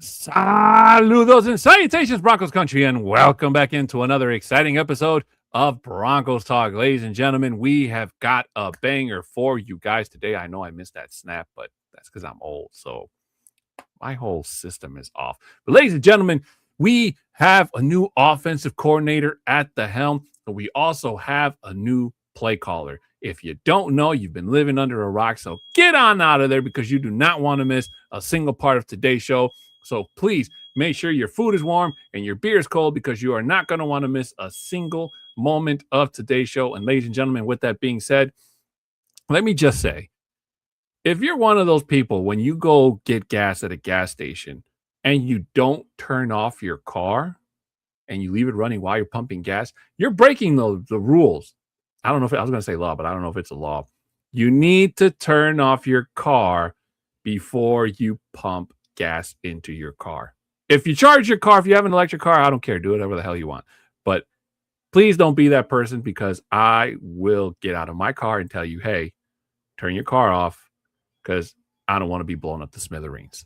Saludos and salutations, Broncos country, and welcome back into another exciting episode of Broncos Talk. Ladies and gentlemen, we have got a banger for you guys today. I know I missed that snap, but that's because I'm old, so my whole system is off. But ladies and gentlemen, we have a new offensive coordinator at the helm, but we also have a new play caller. If you don't know, you've been living under a rock, so get on out of there because you do not want to miss a single part of today's show. So please make sure your food is warm and your beer is cold because you are not going to want to miss a single moment of today's show. And ladies and gentlemen, with that being said, let me just say, if you're one of those people when you go get gas at a gas station and you don't turn off your car and you leave it running while you're pumping gas, you're breaking the rules. I don't know if I was going to say law, but I don't know if it's a law. You need to turn off your car before you pump gas into your car. If you charge your car, if you have an electric car, I don't care. Do whatever the hell you want. But please don't be that person because I will get out of my car and tell you, hey, turn your car off because I don't want to be blown up to smithereens.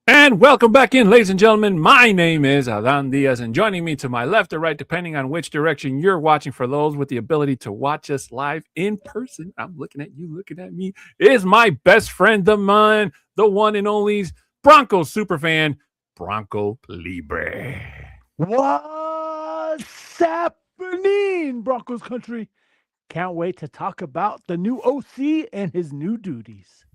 And welcome back in, ladies and gentlemen. My name is Adan Diaz, and joining me to my left or right, depending on which direction you're watching, for those with the ability to watch us live in person, I'm looking at you, looking at me, is my best friend of mine, the one and only Broncos superfan, Bronco Libre. What's happening, Broncos country? Can't wait to talk about the new OC and his new duties.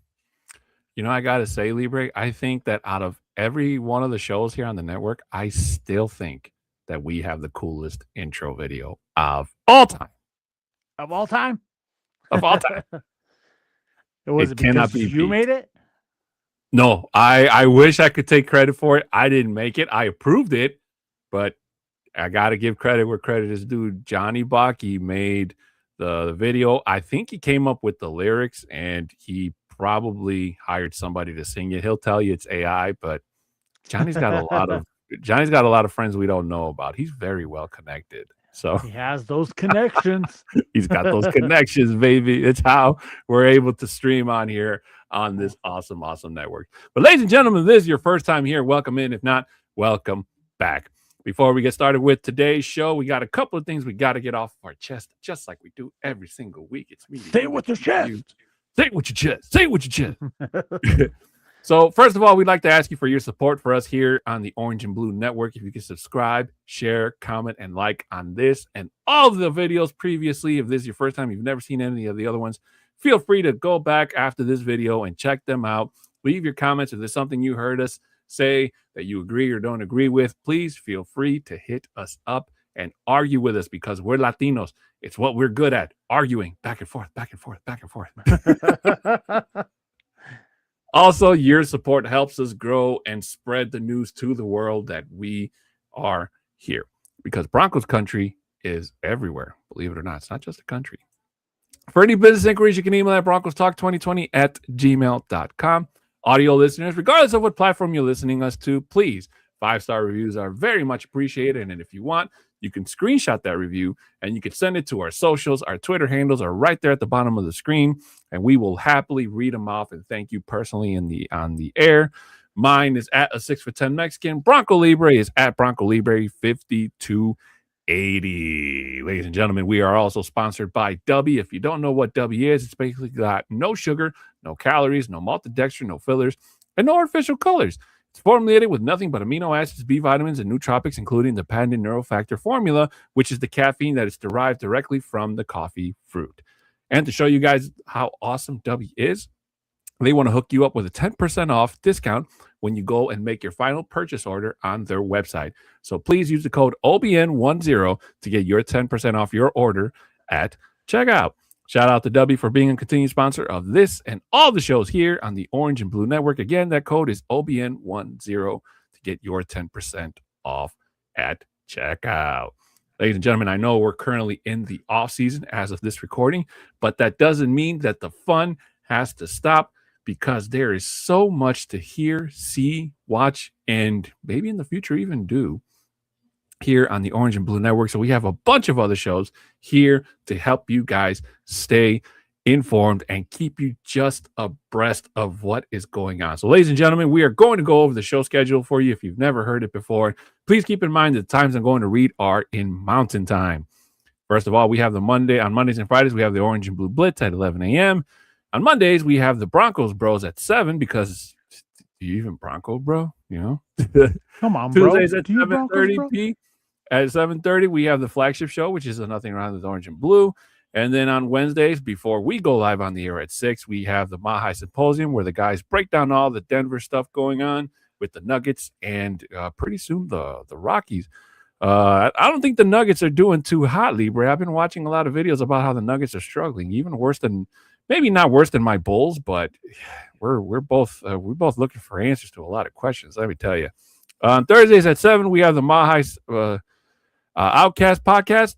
You know, I got to say, Libre, I think that out of every one of the shows here on the network, I still think that we have the coolest intro video of all time. Of all time? Of all time. It cannot be you made it? No, I wish I could take credit for it. I didn't make it. I approved it, but I got to give credit where credit is due. Johnny Baki made the video. I think he came up with the lyrics, and he probably hired somebody to sing it. He'll tell you it's AI, but Johnny's got a lot of friends we don't know about. He's very well connected. So he has those connections. He's got those connections, baby. It's how we're able to stream on here on this awesome network. But ladies and gentlemen, if this is your first time here, welcome in. If not, welcome back. Before we get started with today's show, we got a couple of things we got to get off our chest, just like we do every single week. It's me. Say it with your chest. Say it with your chest. Say it with your chest. So, first of all, we'd like to ask you for your support for us here on the Orange and Blue Network. If you can subscribe, share, comment, and like on this and all of the videos previously. If this is your first time, you've never seen any of the other ones, feel free to go back after this video and check them out. Leave your comments. If there's something you heard us say that you agree or don't agree with, please feel free to hit us up and argue with us because we're Latinos. It's what we're good at, arguing back and forth, back and forth, back and forth. Also, your support helps us grow and spread the news to the world that we are here because Broncos country is everywhere. Believe it or not, it's not just a country. For any business inquiries, you can email at broncostalk2020@gmail.com. Audio listeners, regardless of what platform you're listening us to, please, 5-star reviews are very much appreciated. And if you want, you can screenshot that review and you can send it to our socials. Our Twitter handles are right there at the bottom of the screen, and we will happily read them off and thank you personally on the air. Mine is at a 6'10" Mexican. Bronco Libre is at Bronco Libre 5280. Ladies and gentlemen, we are also sponsored by W. If you don't know what W is, it's basically got no sugar, no calories, no maltodextrin, no fillers, and no artificial colors. It's formulated with nothing but amino acids, B vitamins, and nootropics, including the patented neurofactor formula, which is the caffeine that is derived directly from the coffee fruit. And to show you guys how awesome W is, They want to hook you up with a 10% off discount when you go and make your final purchase order on their website. So please use the code OBN10 to get your 10% off your order at checkout. Shout out to W for being a continued sponsor of this and all the shows here on the Orange and Blue Network. Again, that code is OBN10 to get your 10% off at checkout. Ladies and gentlemen, I know we're currently in the off season as of this recording, but that doesn't mean that the fun has to stop because there is so much to hear, see, watch, and maybe in the future even do here on the Orange and Blue Network. So we have a bunch of other shows here to help you guys stay informed and keep you just abreast of what is going on. So, ladies and gentlemen, we are going to go over the show schedule for you. If you've never heard it before, please keep in mind that the times I'm going to read are in Mountain Time. First of all, we have on Mondays and Fridays, we have the Orange and Blue Blitz at 11 a.m. On Mondays, we have the Broncos Bros at 7 because you even Bronco, bro? You know? Come on, bro. Tuesdays at 7:30 p. At 7:30, we have the flagship show, which is Nothing Wrong with Orange and Blue. And then on Wednesdays, before we go live on the air at 6, we have the Mahi Symposium, where the guys break down all the Denver stuff going on with the Nuggets and pretty soon the Rockies. I don't think the Nuggets are doing too hot, Libre. I've been watching a lot of videos about how the Nuggets are struggling, even worse than maybe not worse than my Bulls, but we're both looking for answers to a lot of questions. Let me tell you. On Thursdays at 7, we have the Mahi Oukast podcast,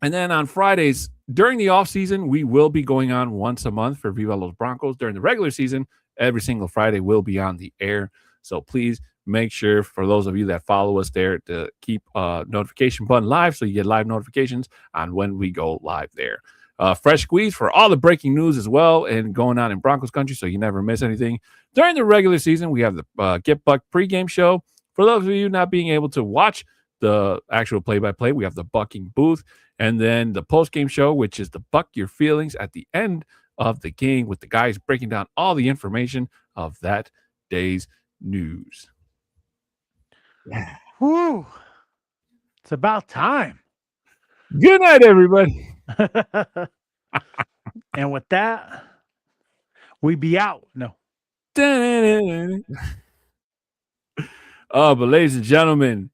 and then on Fridays during the off season, we will be going on once a month for Viva Los Broncos. During the regular season, every single Friday will be on the air. So please make sure, for those of you that follow us there, to keep notification button live so you get live notifications on when we go live there. Fresh squeeze for all the breaking news as well and going on in Broncos country so you never miss anything. During the regular season, we have the Get Buck pregame show. For those of you not being able to watch the actual play-by-play, we have the Bucking booth. And then the post-game show, which is the Buck Your Feelings at the end of the game with the guys breaking down all the information of that day's news. Yeah. Whew. It's about time. Good night, everybody. And with that, we be out. No. But ladies and gentlemen,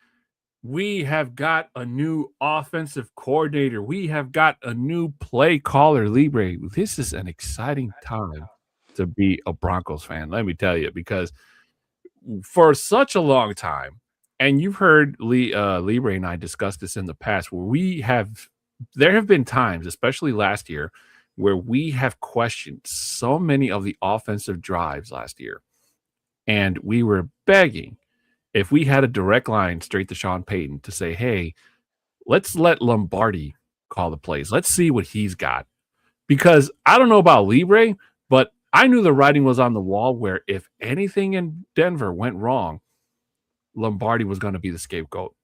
we have got a new offensive coordinator. We have got a new play caller, Libre. This is an exciting time to be a Broncos fan, let me tell you, because for such a long time, and you've heard Libre and I discuss this in the past, where there have been times, especially last year, where we have questioned so many of the offensive drives last year, and we were begging if we had a direct line straight to Sean Payton to say, hey, let's let Lombardi call the plays. Let's see what he's got. Because I don't know about Libre, but I knew the writing was on the wall where if anything in Denver went wrong, Lombardi was going to be the scapegoat.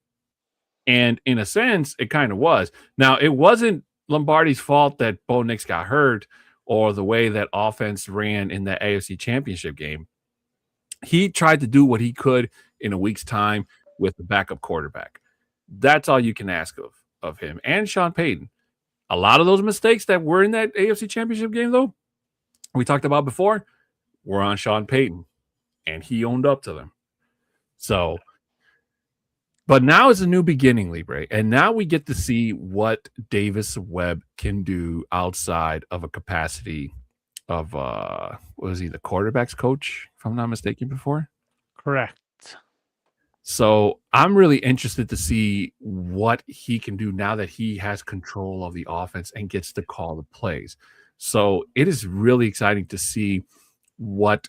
And in a sense, it kind of was. Now, it wasn't Lombardi's fault that Bo Nix got hurt or the way that offense ran in the AFC Championship game. He tried to do what he could in a week's time with the backup quarterback. That's all you can ask of him and Sean Payton. A lot of those mistakes that were in that AFC Championship game, though, we talked about before, were on Sean Payton, and he owned up to them. So, but now is a new beginning, Libre, and now we get to see what Davis Webb can do outside of a capacity of was he the quarterback's coach, if I'm not mistaken, before? Correct. So I'm really interested to see what he can do now that he has control of the offense and gets to call the plays. So it is really exciting to see what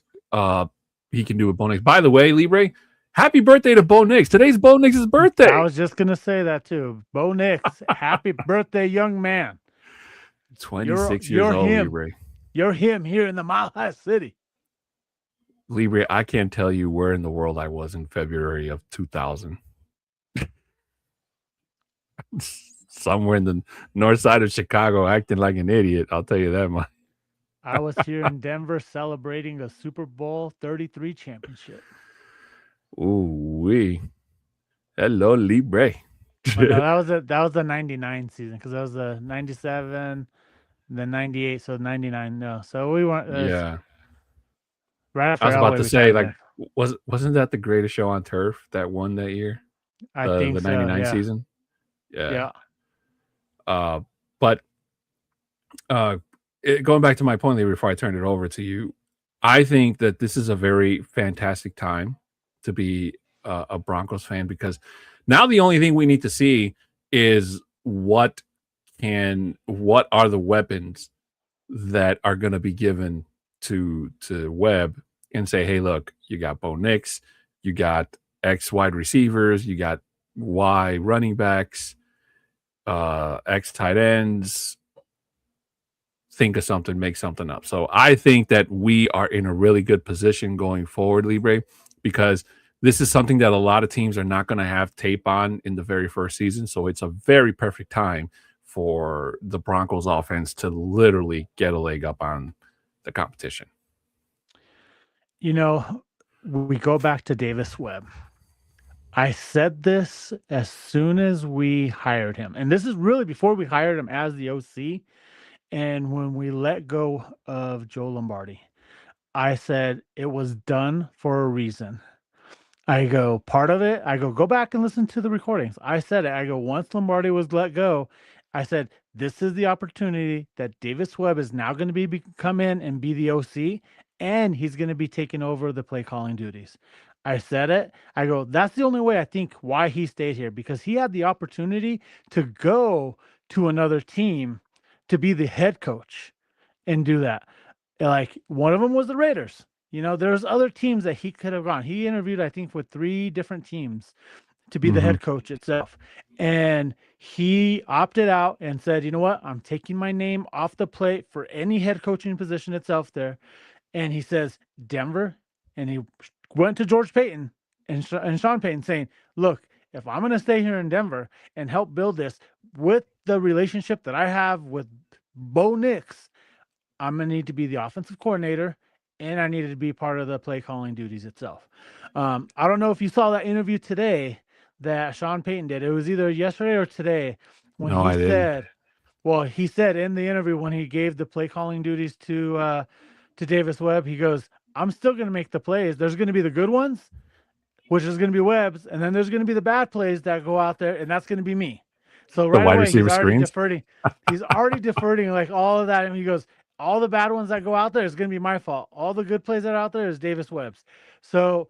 he can do with Bo Nix. By the way, Libre, happy birthday to Bo Nix. Today's Bo Nix's birthday. I was just going to say that too. Bo Nix, happy birthday, young man. 26 years old, Libre. You're him here in the Mile High City. Libre, I can't tell you where in the world I was in February of 2000. Somewhere in the north side of Chicago acting like an idiot. I'll tell you that much. I was here in Denver celebrating a Super Bowl 33 championship. Ooh-wee. Hello, Libre. Well, no, that was the 99 season because that was the 97, the 98, so 99. No, so we weren't. Yeah. Right I after was about Elway to say, retired. like, Yeah, wasn't that the greatest show on turf that won that year? I The think so. '99 Yeah, season? Yeah. yeah. But uh, going back to my point Lee, before I turn it over to you, I think that this is a very fantastic time to be a Broncos fan because now the only thing we need to see is what are the weapons that are going to be given to Webb and say, hey, look, you got Bo Nix, you got X wide receivers, you got Y running backs, X tight ends, think of something, make something up. So I think that we are in a really good position going forward, Libre, because this is something that a lot of teams are not going to have tape on in the very first season. So it's a very perfect time for the Broncos offense to literally get a leg up on the competition. You know, we go back to Davis Webb. I said this as soon as we hired him, and this is really before we hired him as the OC, and when we let go of Joe Lombardi. I said it was done for a reason. I go, part of it, I go back and listen to the recordings. I said it. I go, once Lombardi was let go, I said, this is the opportunity that Davis Webb is now going to come in and be the OC, and he's going to be taking over the play calling duties. I said it. I go, that's the only way I think why he stayed here, because he had the opportunity to go to another team to be the head coach and do that. Like one of them was the Raiders. There's other teams that he could have gone. He interviewed, I think, with 3 different teams to be the Mm-hmm. head coach itself. And he opted out and said, you know what? I'm taking my name off the plate for any head coaching position itself there. And he says, Denver. And he went to George Payton and Sean Payton saying, look, if I'm going to stay here in Denver and help build this with the relationship that I have with Bo Nix, I'm going to need to be the offensive coordinator, and I needed to be part of the play calling duties itself. I don't know if you saw that interview today that Sean Payton did. It was either yesterday or today when No, he I didn't. said, well, he said in the interview when he gave the play calling duties to Davis Webb, he goes, I'm still going to make the plays. There's going to be the good ones, which is going to be Webb's, and then there's going to be the bad plays that go out there, and that's going to be me. So The right wide away, he's receiver already screens. deferring. He's already deferring like all of that, and he goes, all the bad ones that go out there is going to be my fault. All the good plays that are out there is Davis Webb's. So,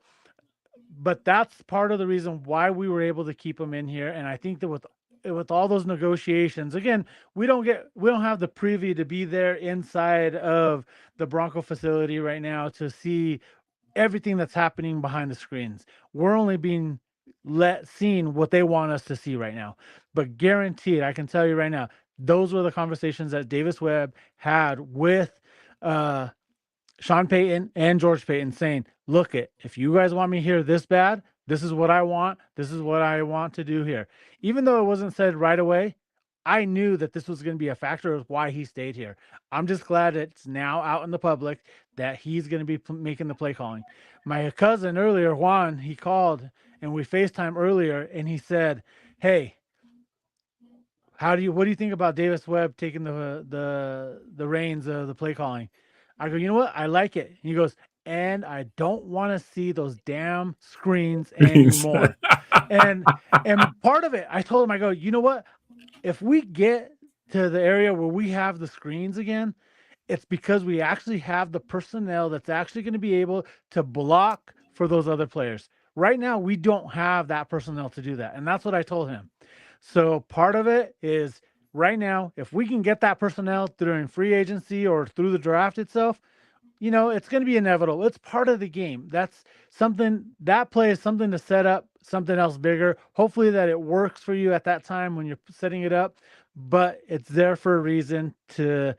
but that's part of the reason why we were able to keep him in here, and I think that with all those negotiations, again, we don't have the privy to be there inside of the Bronco facility right now to see everything that's happening behind the screens. We're only being seen what they want us to see right now. But guaranteed, I can tell you right now, those were the conversations that Davis Webb had with uh, Sean Payton and George Payton, saying, look, if you guys want me here this bad, this is what I want. This is what I want to do here. Even though it wasn't said right away, I knew that this was going to be a factor of why he stayed here. I'm just glad it's now out in the public that he's going to be making the play calling. My cousin earlier, Juan, he called and we FaceTime earlier, and he said, hey, what do you think about Davis Webb taking the reins of the play calling? I go, you know what? I like it. And he goes, and I don't want to see those damn screens anymore. and part of it, I told him, I go, you know what? If we get to the area where we have the screens again, it's because we actually have the personnel that's actually going to be able to block for those other players. Right now, we don't have that personnel to do that. And that's what I told him. So part of it is right now, if we can get that personnel during free agency or through the draft itself, it's going to be inevitable. It's part of the game. That's something, that play is something to set up something else bigger. Hopefully that it works for you at that time when you're setting it up, but it's there for a reason to,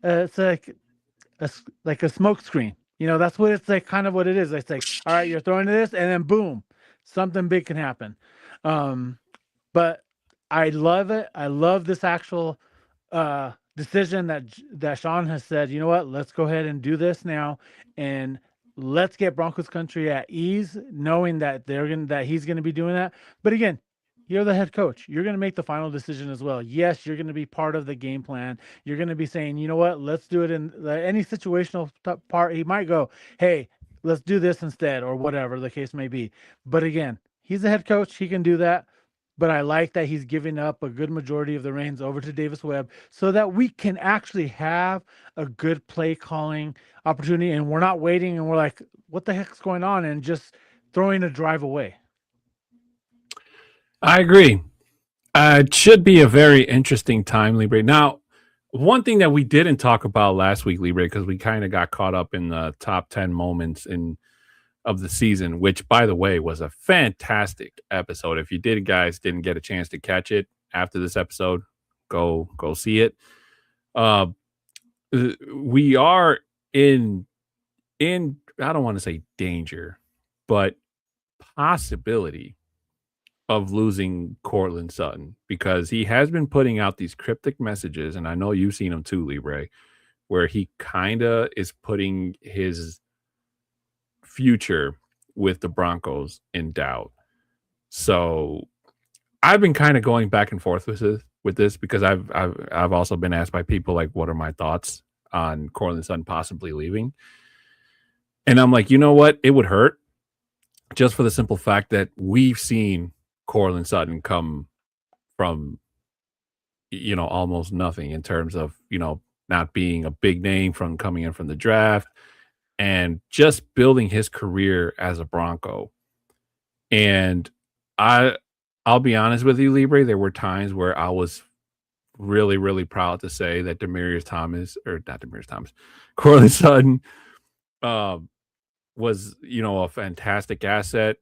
it's like a smoke screen. That's what it's like, kind of what it is. It's like, all right, you're throwing this and then boom, something big can happen. But I love it. I love this actual decision that Sean has said, you know what, let's go ahead and do this now, and let's get Broncos country at ease, knowing that that he's going to be doing that. But again, You're the head coach. You're going to make the final decision as well. Yes, you're going to be part of the game plan. You're going to be saying, you know what, let's do it in any situational part. He might go, hey, let's do this instead, or whatever the case may be. But again, he's the head coach. He can do that. But I like that he's giving up a good majority of the reins over to Davis Webb so that we can actually have a good play calling opportunity. And we're not waiting and we're like, what the heck's going on? And just throwing a drive away. I agree. It should be a very interesting time, Libre. Now, one thing that we didn't talk about last week, Libre, because we kind of got caught up in the top 10 moments of the season, which, by the way, was a fantastic episode. If you didn't get a chance to catch it after this episode, go see it. We are in I don't want to say danger, but possibility of losing Cortland Sutton because he has been putting out these cryptic messages, and I know you've seen them too, Libre, where he kind of is putting his future with the Broncos in doubt. So I've been kind of going back and forth with this because I've also been asked by people like, what are my thoughts on Cortland Sutton possibly leaving? And I'm like, you know what? It would hurt just for the simple fact that we've seen Cortland Sutton come from, almost nothing in terms of, not being a big name from coming in from the draft and just building his career as a Bronco. And I'll be honest with you, Libre, there were times where I was really, really proud to say that Cortland Sutton was, a fantastic asset.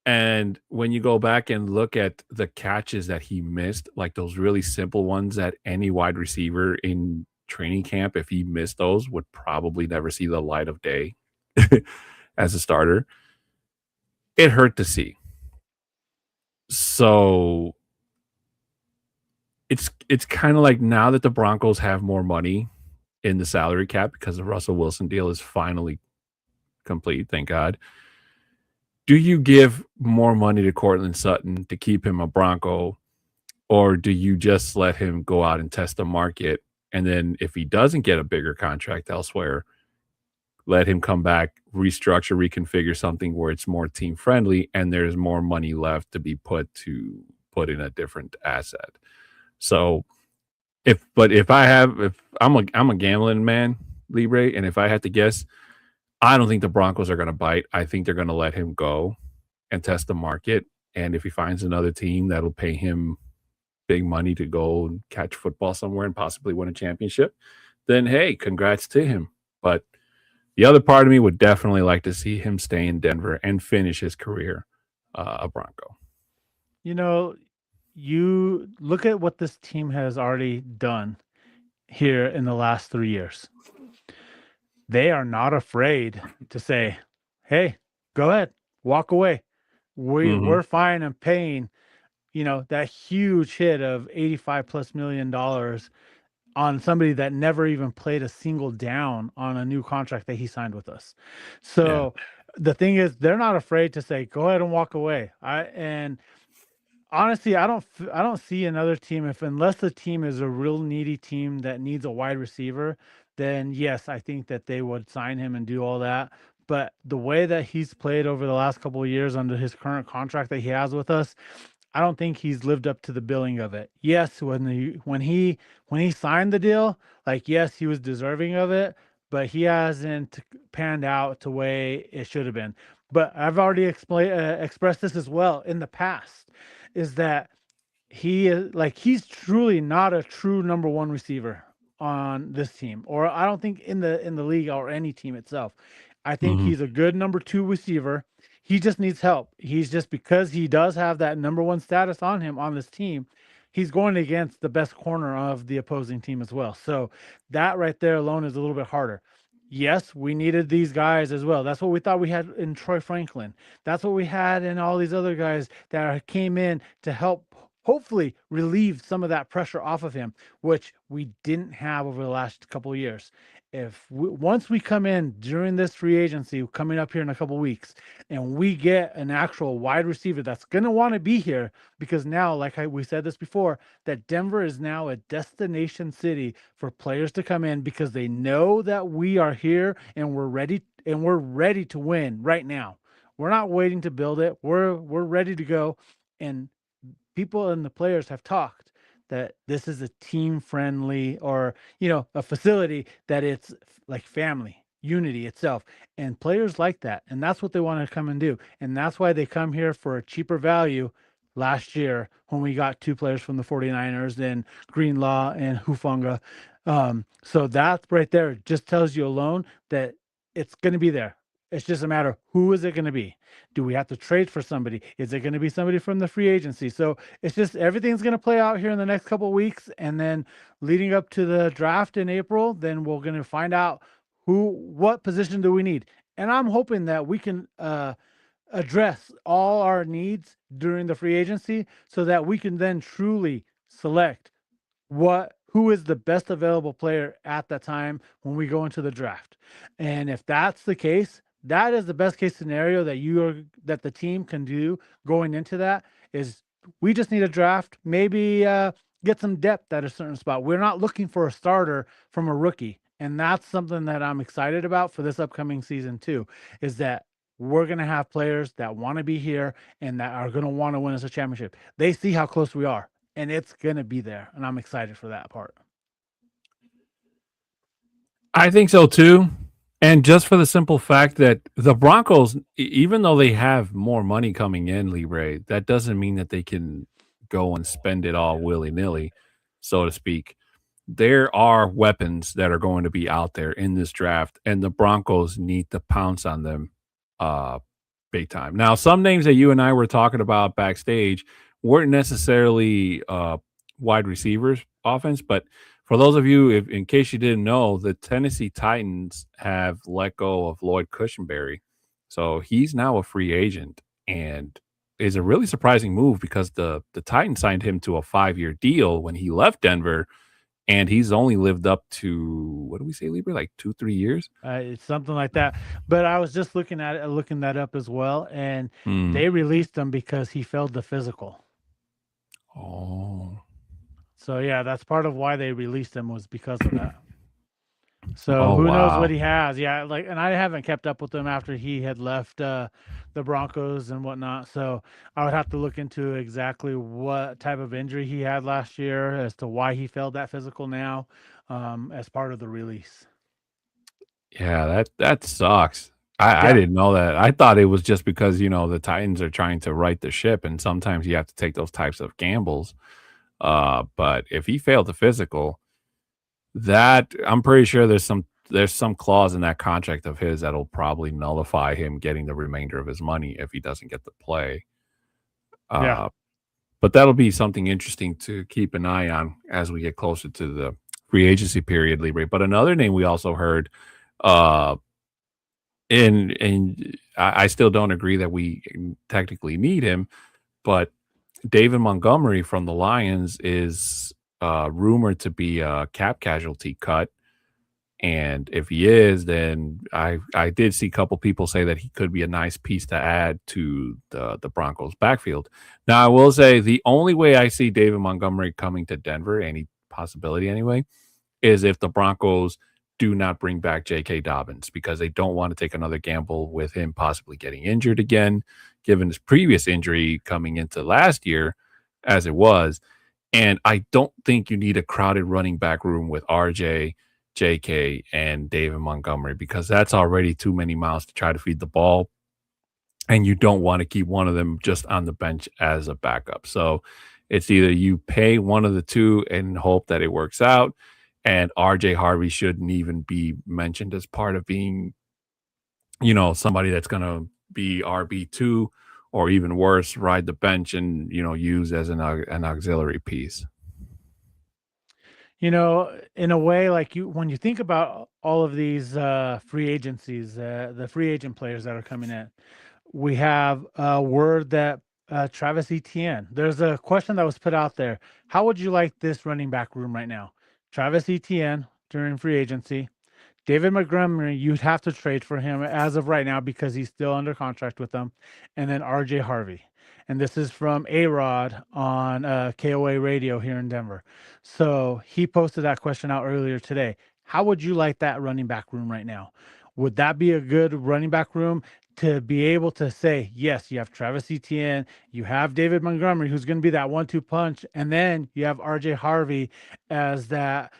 And when you go back and look at the catches that he missed, like those really simple ones that any wide receiver in training camp, if he missed those, would probably never see the light of day as a starter, it hurt to see. So it's kind of like now that the Broncos have more money in the salary cap because the Russell Wilson deal is finally complete, thank God. Do you give more money to Cortland Sutton to keep him a Bronco, or do you just let him go out and test the market? And then if he doesn't get a bigger contract elsewhere, let him come back, restructure, reconfigure something where it's more team friendly and there's more money left to be put in a different asset. So if I'm a gambling man, Libre, and if I had to guess, I don't think the Broncos are going to bite. I think they're going to let him go and test the market. And if he finds another team that'll pay him big money to go and catch football somewhere and possibly win a championship, then hey, congrats to him. But the other part of me would definitely like to see him stay in Denver and finish his career a Bronco. You look at what this team has already done here in the last 3 years. They are not afraid to say, hey, go ahead, walk away. We're fine and paying, that huge hit of $85+ million on somebody that never even played a single down on a new contract that he signed with us. So the thing is, they're not afraid to say, go ahead and walk away. And honestly, I don't see another team unless the team is a real needy team that needs a wide receiver, then yes, I think that they would sign him and do all that. But the way that he's played over the last couple of years under his current contract that he has with us, I don't think he's lived up to the billing of it. Yes, when he signed the deal, like yes, he was deserving of it, but he hasn't panned out the way it should have been. But I've already expressed this as well in the past, is that he's truly not a true number one receiver on this team, or I don't think in the league or any team itself. I think he's a good number two receiver. He just needs help. He's just, because he does have that number one status on him on this team, he's going against the best corner of the opposing team as well. So that right there alone is a little bit harder. Yes, we needed these guys as well. That's what we thought we had in Troy Franklin. That's what we had in all these other guys that came in to help hopefully relieve some of that pressure off of him, which we didn't have over the last couple of years. Once we come in during this free agency coming up here in a couple of weeks, and we get an actual wide receiver that's going to want to be here, because now, we said this before, that Denver is now a destination city for players to come in because they know that we are here and we're ready to win right now. We're not waiting to build it. We're ready to go. And people and the players have talked that this is a team friendly, or a facility that it's like family unity itself, and players like that, and that's what they want to come and do, and that's why they come here for a cheaper value. Last year when we got two players from the 49ers, then Greenlaw and Hufunga, so that right there just tells you alone that it's going to be there. It's just a matter of who is it going to be. Do we have to trade for somebody? Is it going to be somebody from the free agency? So it's just everything's going to play out here in the next couple of weeks, and then leading up to the draft in April, then we're going to find out what position do we need. And I'm hoping that we can address all our needs during the free agency, so that we can then truly select who is the best available player at that time when we go into the draft. And if that's the case, that is the best case scenario that the team can do going into that. Is we just need a draft, maybe get some depth at a certain spot. We're not looking for a starter from a rookie. And that's something that I'm excited about for this upcoming season too, is that we're going to have players that want to be here and that are going to want to win us a championship. They see how close we are, and it's going to be there. And I'm excited for that part. I think so too. And just for the simple fact that the Broncos, even though they have more money coming in, Libre, that doesn't mean that they can go and spend it all willy nilly, so to speak. There are weapons that are going to be out there in this draft, and the Broncos need to pounce on them uh, big time. Now, some names that you and I were talking about backstage weren't necessarily wide receivers offense, but for those of you, if in case you didn't know, the Tennessee Titans have let go of Lloyd Cushenberry, so he's now a free agent, and is a really surprising move because the Titans signed him to a 5-year deal when he left Denver, and he's only lived up to, what do we say, Libra, like 2-3 years? It's something like that. But I was just looking that up as well, and Mm. they released him because he failed the physical. Oh. So yeah, that's part of why they released him, was because of that. So Oh, who knows wow. what he has? Yeah, and I haven't kept up with him after he had left the Broncos and whatnot. So I would have to look into exactly what type of injury he had last year as to why he failed that physical now, as part of the release. Yeah, that sucks. I Yeah. didn't know that. I thought it was just because, the Titans are trying to right the ship, and sometimes you have to take those types of gambles. But if he failed the physical, that I'm pretty sure there's some clause in that contract of his that'll probably nullify him getting the remainder of his money if he doesn't get to play. Yeah. Uh, but that'll be something interesting to keep an eye on as we get closer to the free agency period, Libre. But another name we also heard, uh, and I still don't agree that we technically need him, but David Montgomery from the Lions is rumored to be a cap casualty cut. And if he is, then I did see a couple people say that he could be a nice piece to add to the Broncos backfield. Now, I will say the only way I see David Montgomery coming to Denver, any possibility anyway, is if the Broncos do not bring back J.K. Dobbins, because they don't want to take another gamble with him possibly getting injured again, given his previous injury coming into last year as it was. And I don't think you need a crowded running back room with RJ, JK, and David Montgomery, because that's already too many mouths to try to feed the ball. And you don't want to keep one of them just on the bench as a backup. So it's either you pay one of the two and hope that it works out. And RJ Harvey shouldn't even be mentioned as part of being, somebody that's going to be RB2, or even worse, ride the bench and, use as an auxiliary piece. In a way, like when you think about all of these free agencies, the free agent players that are coming in, we have word that Travis Etienne. There's a question that was put out there. How would you like this running back room right now? Travis Etienne during free agency. David Montgomery, you'd have to trade for him as of right now because he's still under contract with them. And then RJ Harvey. And this is from A-Rod on KOA radio here in Denver. So he posted that question out earlier today. How would you like that running back room right now? Would that be a good running back room to be able to say, yes, you have Travis Etienne, you have David Montgomery, who's going to be that 1-2 punch, and then you have RJ Harvey as that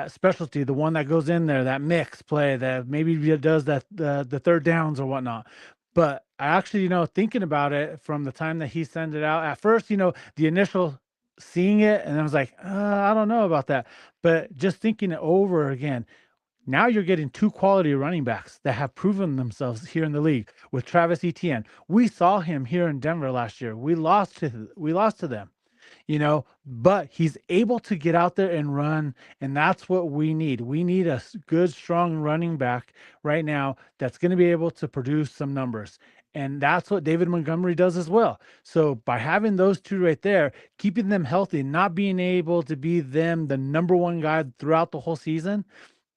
specialty, the one that goes in there, that mix play that maybe does that the third downs or whatnot. But I actually, thinking about it from the time that he sent it out, at first, the initial seeing it, and I was like, I don't know about that. But just thinking it over again, now you're getting two quality running backs that have proven themselves here in the league with Travis Etienne. We saw him here in Denver last year. We lost to them, but he's able to get out there and run, and that's what we need. We need a good, strong running back right now that's going to be able to produce some numbers. And that's what David Montgomery does as well. So by having those two right there, keeping them healthy, not being able to be them the number one guy throughout the whole season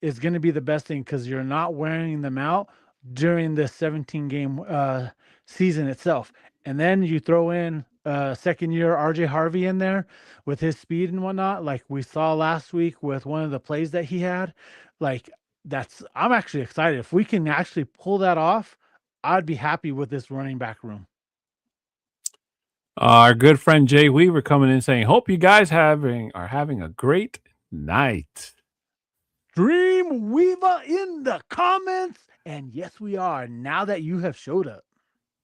is going to be the best thing because you're not wearing them out during the 17 game season itself. And then you throw in second year RJ Harvey in there with his speed and whatnot, like we saw last week with one of the plays that he had. Like I'm actually excited. If we can actually pull that off, I'd be happy with this running back room. Our good friend Jay Weaver coming in saying, "Hope you guys are having a great night." Dream Viva in the comments, and yes, we are. Now that you have showed up.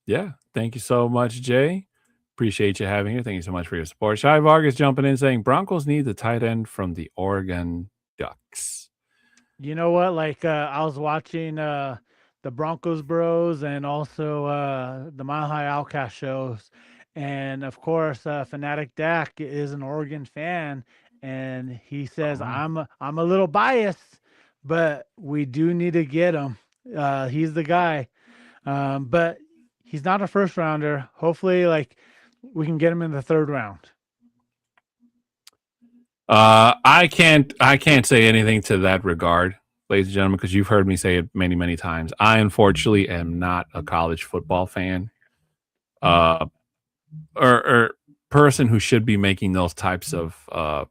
Yeah, thank you so much, Jay. Appreciate you having here. Thank you so much for your support. Shai Vargas jumping in saying Broncos need the tight end from the Oregon Ducks. You know what? Like I was watching the Broncos Bros and also the Mile High Oukast shows, and of course, Fanatic Dak is an Oregon fan, and he says I'm a little biased, but we do need to get him. He's the guy, but he's not a first rounder. Hopefully, like we can get him in the third round. I can't say anything to that regard, ladies and gentlemen, because you've heard me say it many, many times. I unfortunately am not a college football fan, or person who should be making those types of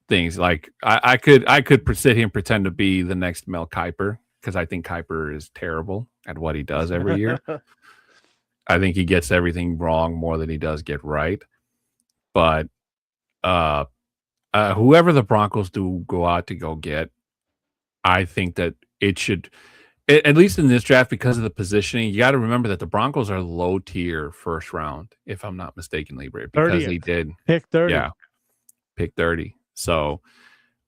things. Like I could sit here and pretend to be the next Mel Kiper because I think Kiper is terrible at what he does every year. I think he gets everything wrong more than he does get right. But whoever the Broncos do go out to go get, I think that it should, at least in this draft, because of the positioning, you got to remember that the Broncos are low tier first round, if I'm not mistaken, Libre, because they did pick 30. Yeah, pick 30. So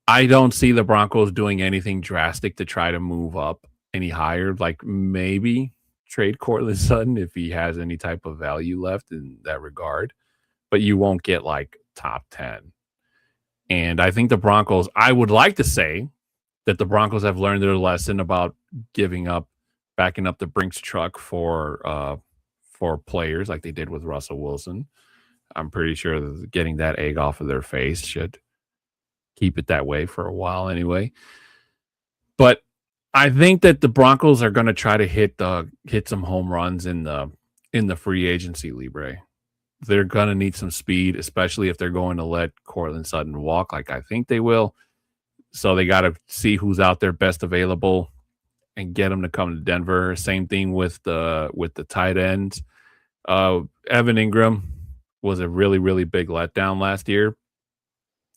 I don't see the Broncos doing anything drastic to try to move up any higher. Like maybe trade Courtland Sutton if he has any type of value left in that regard, but you won't get like top 10. And I think the Broncos, I would like to say that the Broncos have learned their lesson about backing up the Brinks truck for players like they did with Russell Wilson. I'm pretty sure that getting that egg off of their face should keep it that way for a while anyway. But I think that the Broncos are going to try to hit some home runs in the free agency, Libre. They're going to need some speed, especially if they're going to let Courtland Sutton walk like I think they will. So they got to see who's out there best available and get them to come to Denver. Same thing with the tight ends. Evan Ingram was a really, really big letdown last year.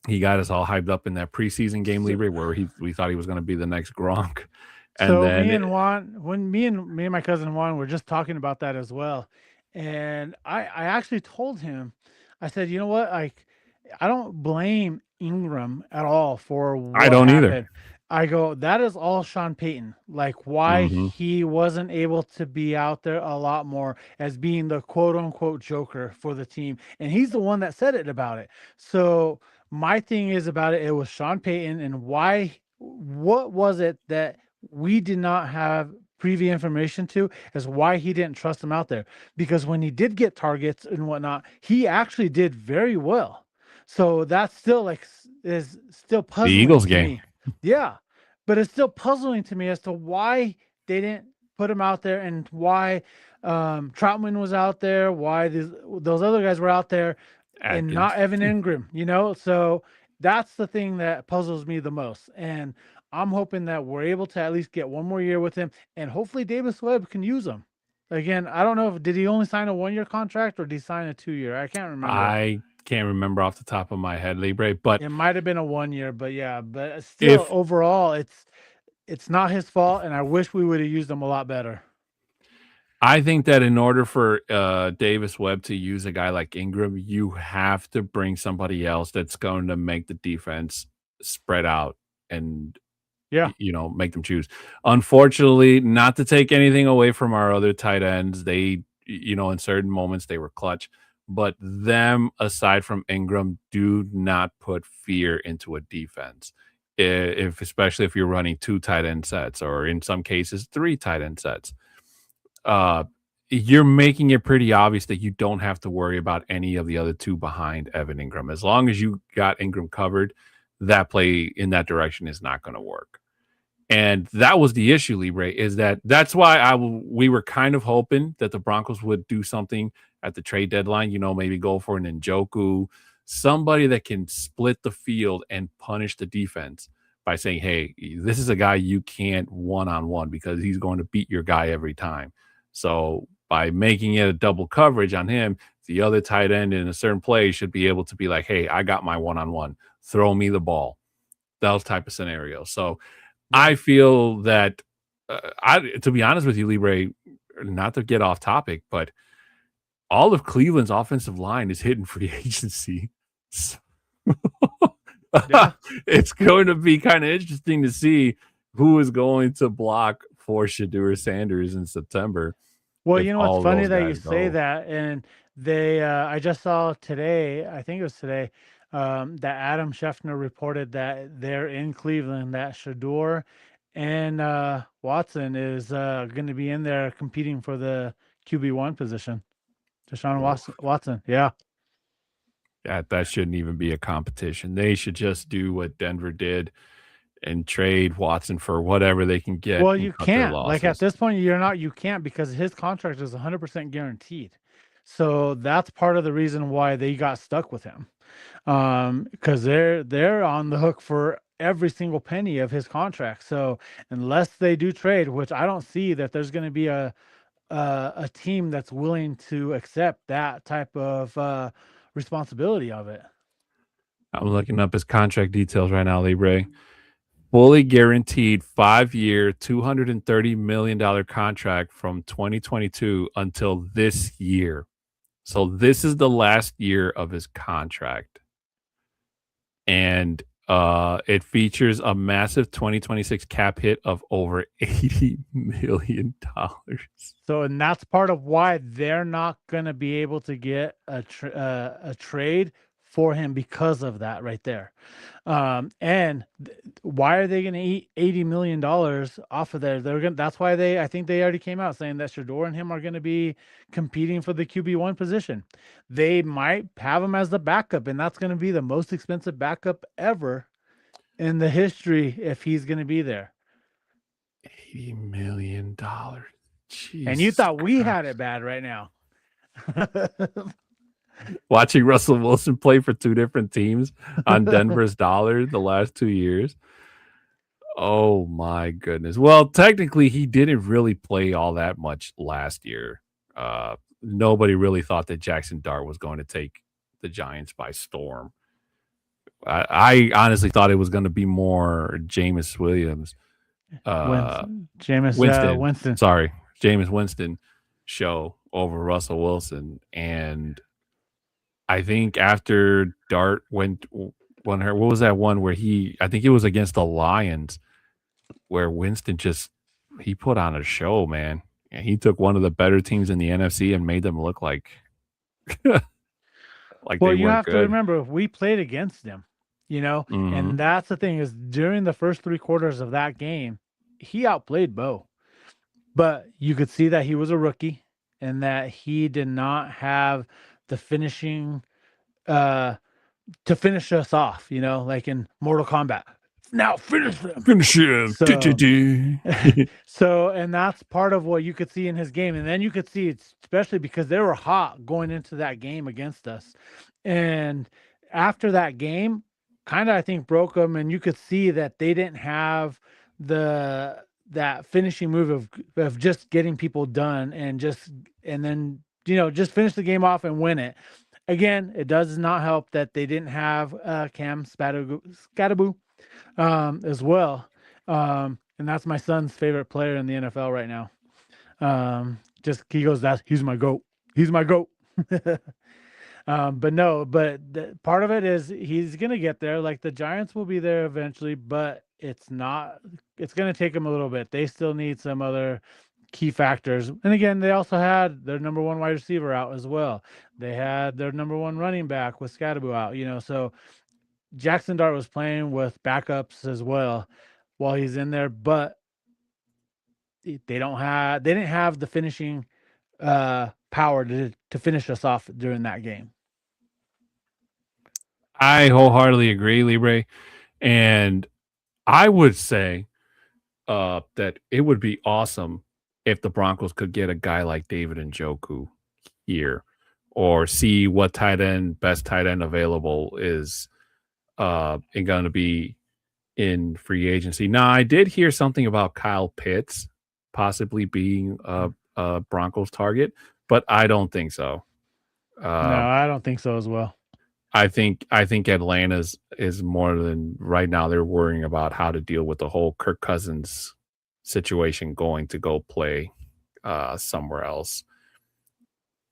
He got us all hyped up in that preseason game, Libre, where we thought he was going to be the next Gronk. And so then me and my cousin Juan were just talking about that as well. And I actually told him, I said, you know what? Like, I don't blame Ingram at all for what I don't happened. either. I go, that is all Sean Payton. Like why he wasn't able to be out there a lot more as being the quote unquote joker for the team. And he's the one that said it about it. So my thing is about it was Sean Payton and what was it that we did not have preview information to is why he didn't trust him out there. Because when he did get targets and whatnot, he actually did very well. So that's still like is still The puzzling Eagles to game. me. Yeah, but it's still puzzling to me as to why they didn't put him out there and why Troutman was out there, why those other guys were out there, and Atkins. not Evan Ingram. So that's the thing that puzzles me the most. And I'm hoping that we're able to at least get one more year with him, and hopefully Davis Webb can use him. Again, I don't know did he only sign a 1-year contract or did he sign a 2-year? I can't remember. I can't remember off the top of my head, Libre, but It might have been a 1-year, but yeah, but still overall it's not his fault, and I wish we would have used him a lot better. I think that in order for Davis Webb to use a guy like Ingram, you have to bring somebody else that's going to make the defense spread out and make them choose. Unfortunately, not to take anything away from our other tight ends, they in certain moments they were clutch, but them aside from Ingram do not put fear into a defense. Especially if you're running 2 tight end sets or in some cases 3 tight end sets. You're making it pretty obvious that you don't have to worry about any of the other 2 behind Evan Ingram. As long as you got Ingram covered, that play in that direction is not going to work. And that was the issue, Libre, is that's why we were kind of hoping that the Broncos would do something at the trade deadline, maybe go for an Njoku, somebody that can split the field and punish the defense by saying, hey, this is a guy you can't one-on-one because he's going to beat your guy every time. So by making it a double coverage on him, the other tight end in a certain play should be able to be like, hey, I got my one-on-one. Throw me the ball. Those type of scenarios. So I feel that, to be honest with you, Libre, not to get off topic, but all of Cleveland's offensive line is hitting free agency. It's going to be kind of interesting to see who is going to block for Shedeur Sanders in September. Well, you know what's funny that you say that, and they I just saw today, I think it was today, that Adam Schefter reported that they're in Cleveland, that Shedeur and Watson is going to be in there competing for the QB1 position. Deshaun Watson, yeah. That shouldn't even be a competition. They should just do what Denver did and trade Watson for whatever they can get. Well, you can't. Like at this point, you can't because his contract is 100% guaranteed. So that's part of the reason why they got stuck with him. Because they're on the hook for every single penny of his contract. So unless they do trade, which I don't see that there's going to be a team that's willing to accept that type of responsibility of it. I'm looking up his contract details right now, Libre. Fully guaranteed 5-year, $230 million contract from 2022 until this year. So this is the last year of his contract. And it features a massive 2026 cap hit of over $80 million. So, and that's part of why they're not going to be able to get a trade for him because of that right there. And why are they going to eat $80 million off of there? That's why I think they already came out saying that Shedeur and him are going to be competing for the QB1 position. They might have him as the backup, and that's going to be the most expensive backup ever in the history if he's going to be there. $80 million. Jeez. And you thought we had it bad right now. Watching Russell Wilson play for 2 different teams on Denver's dollar the last 2 years. Oh my goodness. Well, technically he didn't really play all that much last year. Nobody really thought that Jackson Dart was going to take the Giants by storm. I honestly thought it was going to be more Jameis Williams. Winston. Sorry, Jameis Winston show over Russell Wilson. And I think after Dart went what was that one where I think it was against the Lions where Winston he put on a show, man. And he took one of the better teams in the NFC and made them look like well, they you have good. to remember we played against them, and that's the thing is during the first 3 quarters of that game, he outplayed Bo. but you could see that he was a rookie and that he did not have the finishing uh to finish us off, like in Mortal Kombat. Now finish them. Finish him. So so, and that's part of what you could see in his game. And then you could see it, especially because they were hot going into that game against us. And after that game, kind of, I think, broke them. And you could see that they didn't have that finishing move of just getting people done and then, just finish the game off and win it. Again, it does not help that they didn't have Cam Scattaboo as well. And that's my son's favorite player in the NFL right now. Just he goes, he's my goat. He's my goat. But no, part of it is he's gonna get there. Like the Giants will be there eventually, but it's gonna take him a little bit. They still need some other key factors. And again, they also had their number one wide receiver out as well. They had their number one running back with Scattaboo out, so Jackson Dart was playing with backups as well while he's in there, but they didn't have the finishing power to finish us off during that game. I wholeheartedly agree, Libre. And I would say that it would be awesome if the Broncos could get a guy like David Njoku here, or see what best tight end available is going to be in free agency. Now, I did hear something about Kyle Pitts possibly being a Broncos target, but I don't think so. No, I don't think so as well. I think Atlanta's is more than right now. They're worrying about how to deal with the whole Kirk Cousins situation going to go play somewhere else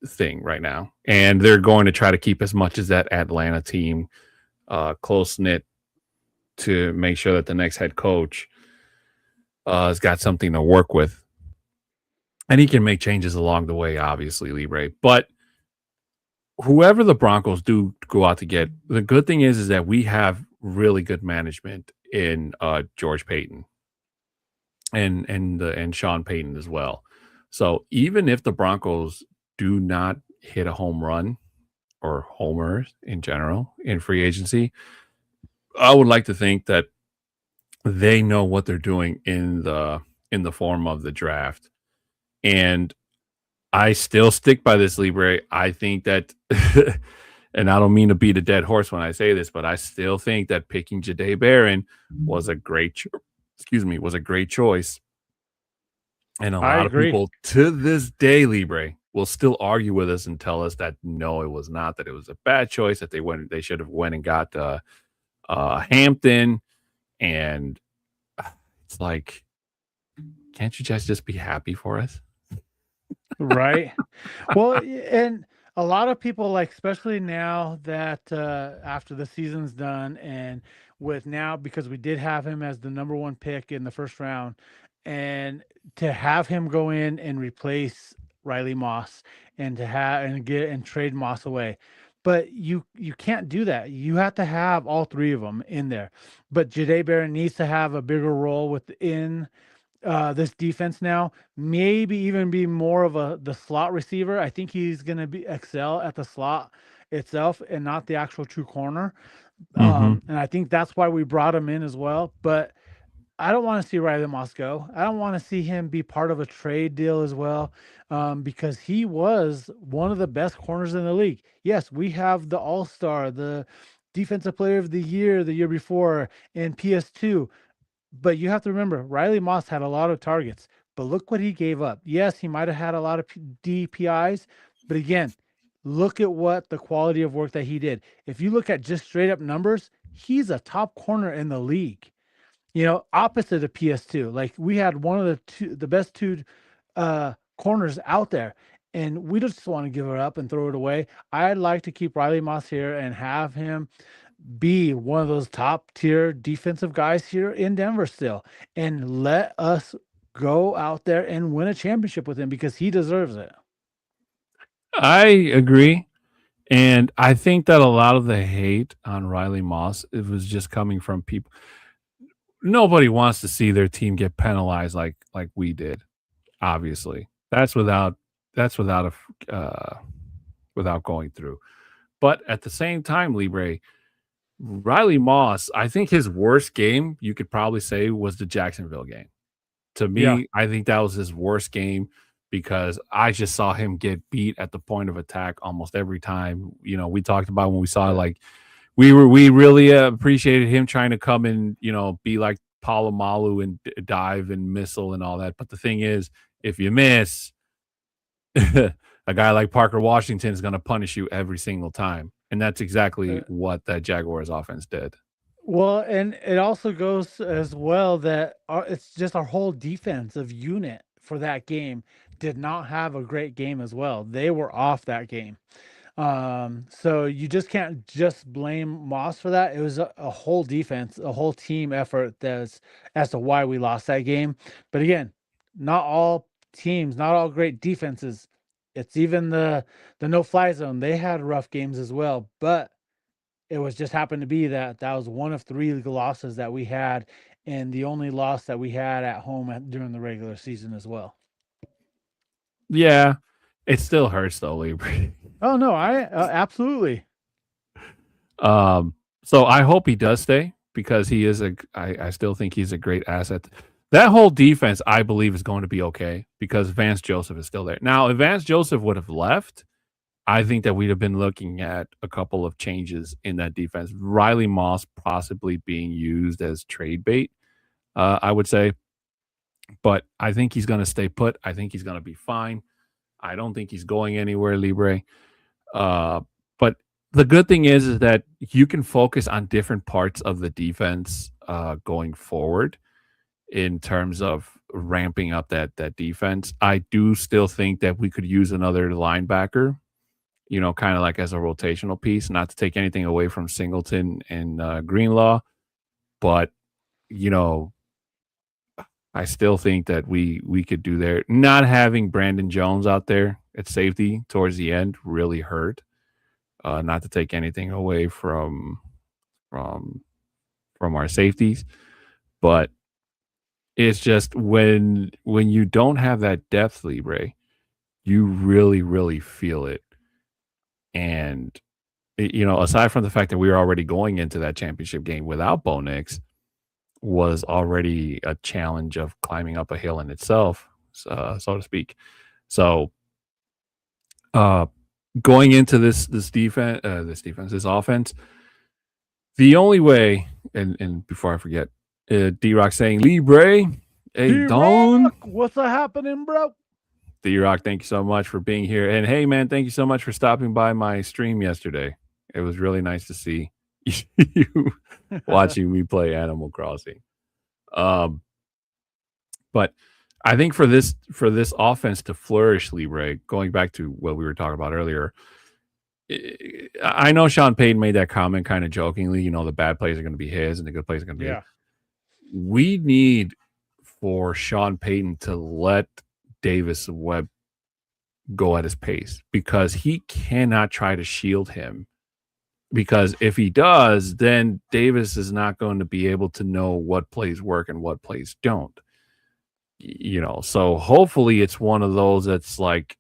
thing right now. And they're going to try to keep as much as that Atlanta team close-knit to make sure that the next head coach has got something to work with. And he can make changes along the way, obviously, Libre. But whoever the Broncos do go out to get, the good thing is that we have really good management in George Payton and Sean Payton as well. So even if the Broncos do not hit a home run or homers in general in free agency, I would like to think that they know what they're doing in the form of the draft. And I still stick by this, Libre. I think that, and I don't mean to beat a dead horse when I say this, but I still think that picking Jahdae Barron was a great choice. And a lot of people to this day, Libre, will still argue with us and tell us that no, it was not, that it was a bad choice, that they should have went and got Hampton. And it's like, can't you guys just be happy for us? Right. Well, and a lot of people, like, especially now that after the season's done, and with now, because we did have him as the number one pick in the first round, and to have him go in and replace Riley Moss and to have and get and trade Moss away. But you can't do that. You have to have all three of them in there. But Jahdae Barron needs to have a bigger role within this defense now. Maybe even be more of the slot receiver. I think he's going to excel at the slot itself and not the actual true corner. And I think that's why we brought him in as well. But I don't want to see Riley Moss go. I don't want to see him be part of a trade deal as well, because he was one of the best corners in the league. Yes, we have the All-Star, the Defensive Player of the Year the year before in PS2. But you have to remember, Riley Moss had a lot of targets, but look what he gave up. Yes, he might have had a lot of DPIs, but again, look at what the quality of work that he did. If you look at just straight up numbers, he's a top corner in the league. Opposite of PS2. Like, we had one of the best two corners out there, and we just want to give it up and throw it away. I'd like to keep Riley Moss here and have him be one of those top tier defensive guys here in Denver still, and let us go out there and win a championship with him, because he deserves it. I agree. And I think that a lot of the hate on Riley Moss, it was just coming from people. Nobody wants to see their team get penalized like we did. obviously. That's without without going through. But at the same time, Libre, Riley Moss, I think his worst game you could probably say was the Jacksonville game. To Yeah. me, I think that was his worst game because I just saw him get beat at the point of attack almost every time. We talked about when we saw like we really appreciated him trying to come and be like Palomalu and dive and missile and all that. But the thing is, if you miss, a guy like Parker Washington is going to punish you every single time, and that's exactly Uh, what that Jaguars offense did. Well, and it also goes as well that it's just our whole defensive unit for that game did not have a great game as well. They were off that game. So you just can't just blame Moss for that. It was a whole defense, a whole team effort that's as to why we lost that game. But again, not all teams, not all great defenses. It's even the no fly zone. They had rough games as well, but it was just happened to be that that was one of three losses that we had, and the only loss that we had at home during the regular season as well. Yeah, it still hurts though, Libra. Oh no, I absolutely. Um, so I hope he does stay because he is I still think he's a great asset. That whole defense, I believe, is going to be okay because Vance Joseph is still there. Now, if Vance Joseph would have left, I think that we'd have been looking at a couple of changes in that defense. Riley Moss possibly being used as trade bait, I would say. But I think he's going to stay put. I think he's going to be fine. I don't think he's going anywhere, Libre. But the good thing is that you can focus on different parts of the defense going forward in terms of ramping up that defense. I do still think that we could use another linebacker, kind of like as a rotational piece, not to take anything away from Singleton and Greenlaw, but you know, I still think that we could do there. Not having Brandon Jones out there at safety towards the end really hurt. Not to take anything away from from our safeties, but it's just when you don't have that depth, Libre, you really feel it. And aside from the fact that we were already going into that championship game without Bo Nix, was already a challenge of climbing up a hill in itself, so to speak. So, uh, going into this offense, the only way, and before I forget, D Rock saying Libre, hey Don, D-Rock, what's a happening, bro? D Rock, thank you so much for being here, and hey man, thank you so much for stopping by my stream yesterday. It was really nice to see you watching me play Animal Crossing. Um, but I think for this offense to flourish, Libre, going back to what we were talking about earlier, I know Sean Payton made that comment kind of jokingly. The bad plays are going to be his, and the good plays are going to be his. Yeah. We need for Sean Payton to let Davis Webb go at his pace because he cannot try to shield him. Because if he does, then Davis is not going to be able to know what plays work and what plays don't. So hopefully it's one of those that's like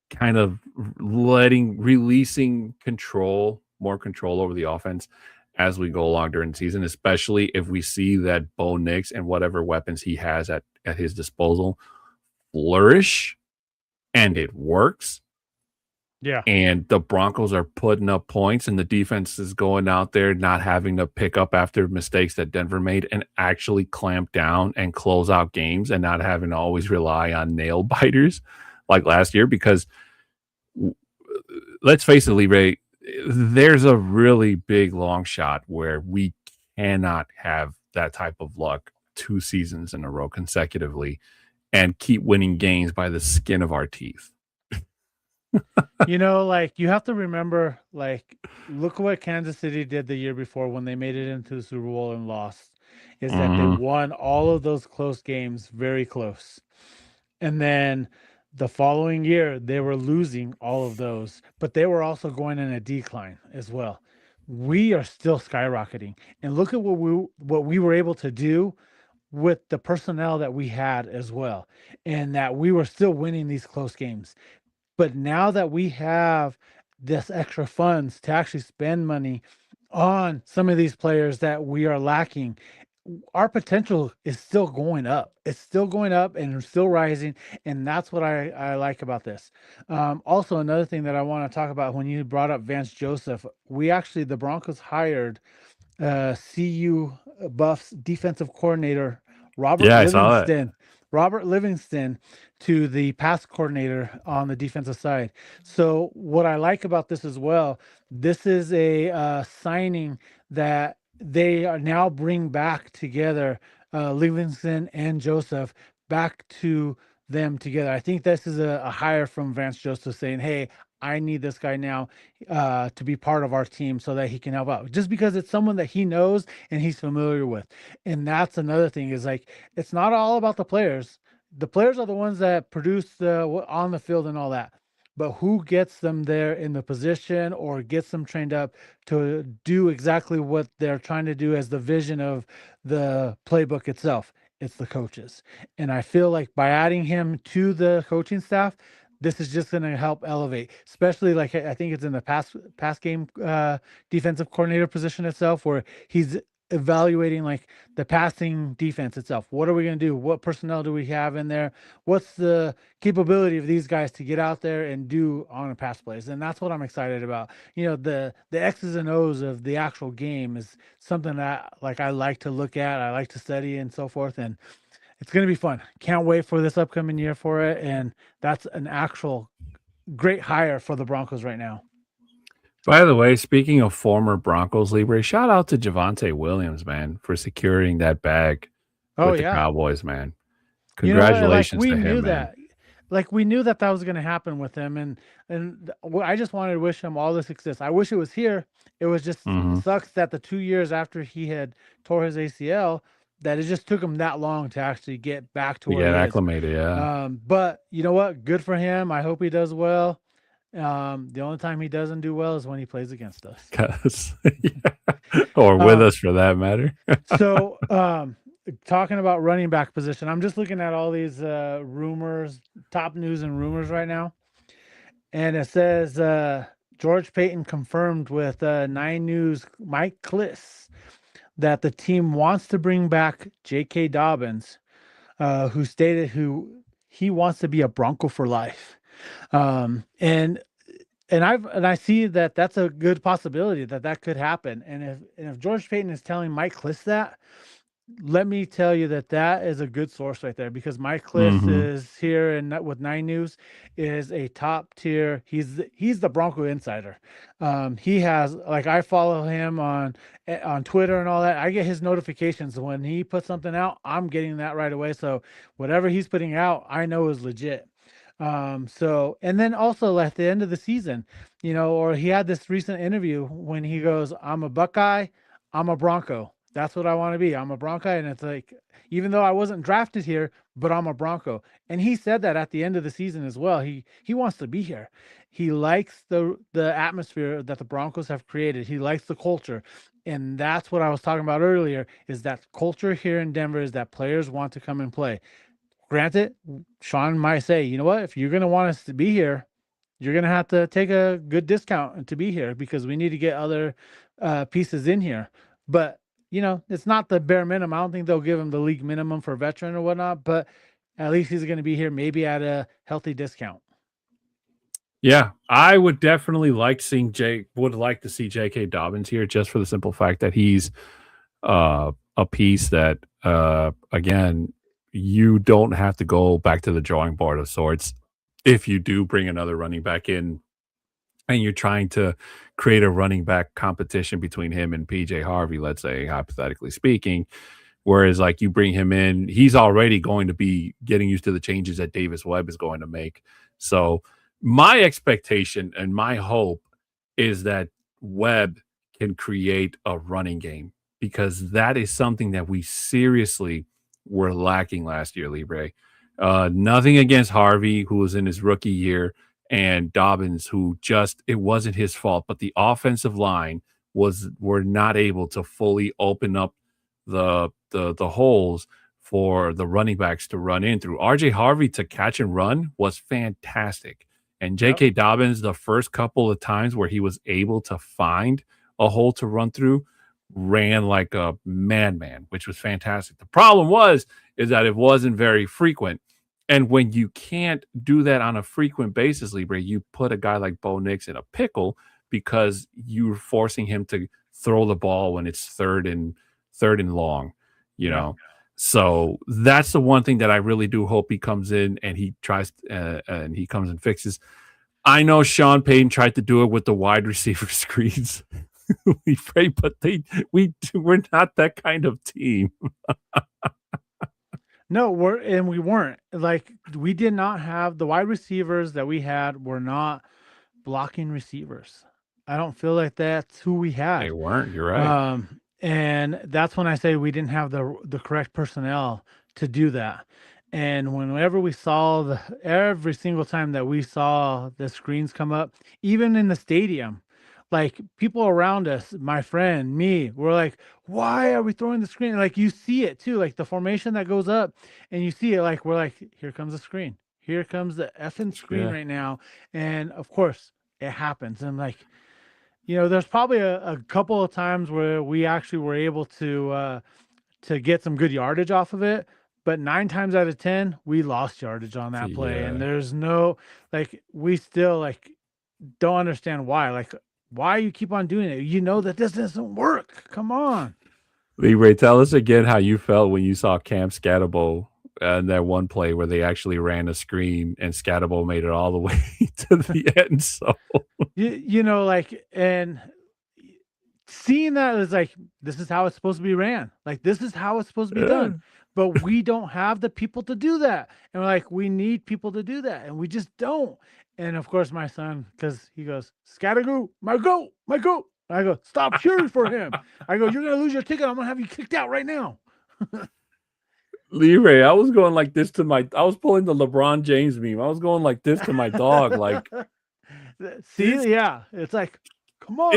kind of releasing more control over the offense as we go along during the season, especially if we see that Bo Nix and whatever weapons he has at his disposal flourish and it works. Yeah. And the Broncos are putting up points and the defense is going out there not having to pick up after mistakes that Denver made and actually clamp down and close out games and not having to always rely on nail biters like last year. Because let's face it, Libre, there's a really big long shot where we cannot have that type of luck 2 seasons in a row consecutively and keep winning games by the skin of our teeth. Like you have to remember, like, look what Kansas City did the year before when they made it into the Super Bowl and lost, is that they won all of those close games very close. And then the following year, they were losing all of those, but they were also going in a decline as well. We are still skyrocketing. And look at what we were able to do with the personnel that we had as well, and that we were still winning these close games. But now that we have this extra funds to actually spend money on some of these players that we are lacking, our potential is still going up. It's still going up and still rising. And that's what I like about this. Also, another thing that I want to talk about when you brought up Vance Joseph, the Broncos hired CU Buffs defensive coordinator Robert Yeah, I saw it. Livingston. Robert Livingston to the pass coordinator on the defensive side. So what I like about this as well, this is a signing that they are now bring back together Livingston and Joseph back to them together. I think this is a hire from Vance Joseph saying, "Hey, I need this guy now to be part of our team so that he can help out." Just because it's someone that he knows and he's familiar with. And that's another thing is like, it's not all about the players. The players are the ones that produce on the field and all that. But who gets them there in the position or gets them trained up to do exactly what they're trying to do as the vision of the playbook itself? It's the coaches. And I feel like by adding him to the coaching staff, this is just going to help elevate, especially like I think it's in the pass game defensive coordinator position itself, where he's evaluating like the passing defense itself. What are we going to do? What personnel do we have in there? What's the capability of these guys to get out there and do on a pass plays? And that's what I'm excited about. The X's and O's of the actual game is something that like I like to look at, I like to study and so forth. And it's going to be fun. Can't wait for this upcoming year for it. And that's an actual great hire for the Broncos right now. By the way, speaking of former Broncos, Libre, shout out to Javonte Williams, man, for securing that bag Oh, with the yeah. Cowboys, man. You know what? Like Congratulations we to knew him, man. that. Like we knew that was going to happen with him. I just wanted to wish him all the success. I wish it was here. It was just Hmm. sucks that the 2 years after he had tore his ACL, that it just took him that long to actually get back to To where get he is. acclimated, yeah. But you know what? Good for him. I hope he does well. The only time he doesn't do well is when he plays against us. 'Cause- yeah. Or with Um, us for that matter. so, talking about running back position, I'm just looking at all these rumors, top news and rumors right now, and it says George Payton confirmed with 9 News Mike Kliss that the team wants to bring back J.K. Dobbins, who stated he wants to be a Bronco for life. And I see that that's a good possibility that could happen. And if George Payton is telling Mike Kliss that, let me tell you that is a good source right there, because Mike Kliss Hmm. is here and with 9 News is a top tier. He's the Bronco insider. He has, like, I follow him on Twitter and all that. I get his notifications when he puts something out. I'm getting that right away. So whatever he's putting out, I know is legit. And then also at the end of the season, or he had this recent interview when he goes, "I'm a Buckeye, I'm a Bronco. That's what I want to be. I'm a Bronco." And it's like, even though I wasn't drafted here, but I'm a Bronco. And he said that at the end of the season as well. He wants to be here. He likes the atmosphere that the Broncos have created. He likes the culture. And that's what I was talking about earlier, is that culture here in Denver is that players want to come and play. Granted, Sean might say, you know what, if you're going to want us to be here, you're going to have to take a good discount to be here, because we need to get other pieces in here. But, it's not the bare minimum. I don't think they'll give him the league minimum for a veteran or whatnot, but at least he's going to be here maybe at a healthy discount. Yeah, I would definitely would like to see J.K. Dobbins here, just for the simple fact that he's a piece that, again, you don't have to go back to the drawing board of sorts if you do bring another running back in and you're trying to create a running back competition between him and PJ Harvey, let's say, hypothetically speaking. Whereas, like, you bring him in, he's already going to be getting used to the changes that Davis Webb is going to make. So, my expectation and my hope is that Webb can create a running game, because that is something that we seriously were lacking last year, Libre. Nothing against Harvey, who was in his rookie year, and Dobbins, who it wasn't his fault, but the offensive line were not able to fully open up the holes for the running backs to run in through. RJ Harvey to catch and run was fantastic. And Yep. J.K. Dobbins, the first couple of times where he was able to find a hole to run through, ran like a madman, which was fantastic. The problem is that it wasn't very frequent. And when you can't do that on a frequent basis, Libre, you put a guy like Bo Nix in a pickle because you're forcing him to throw the ball when it's third and long, you Yeah. know. So that's the one thing that I really do hope he comes in and he tries and he comes and fixes. I know Sean Payton tried to do it with the wide receiver screens, but we're not that kind of team. No, we weren't. Like, we did not have the wide receivers that we had were not blocking receivers. I don't feel like that's who we They had. weren't. You're right. And that's when I say we didn't have the correct personnel to do that. And whenever we saw every single time that we saw the screens come up, even in the stadium, like people around us, my friend, me, we're like, why are we throwing the screen? Like you see it too, like the formation that goes up and you see it, like we're like, here comes the screen. Here comes the effing screen Yeah. right now. And of course it happens. And like, there's probably a couple of times where we actually were able to get some good yardage off of it, but 9 times out of 10 we lost yardage on that play. And Yeah. there's no, like, we still like don't understand why. Like, why you keep on doing it? You know that this doesn't work. Come on. Libre, tell us again how you felt when you saw Cam Scatterbo and that one play where they actually ran a screen and Scatterbo made it all the way to the end. So Like, and seeing that is like, this is how it's supposed to be ran. Like, this is how it's supposed to be done. But we don't have the people to do that. And we're like, we need people to do that. And we just don't. And of course, my son, because he goes, Scattergoo, my goat, my goat. I go, stop cheering for him. I go, you're going to lose your ticket. I'm going to have you kicked out right now. Libre, I was going like this I was pulling the LeBron James meme. I was going like this to my dog. Like, see, yeah. It's like, come on.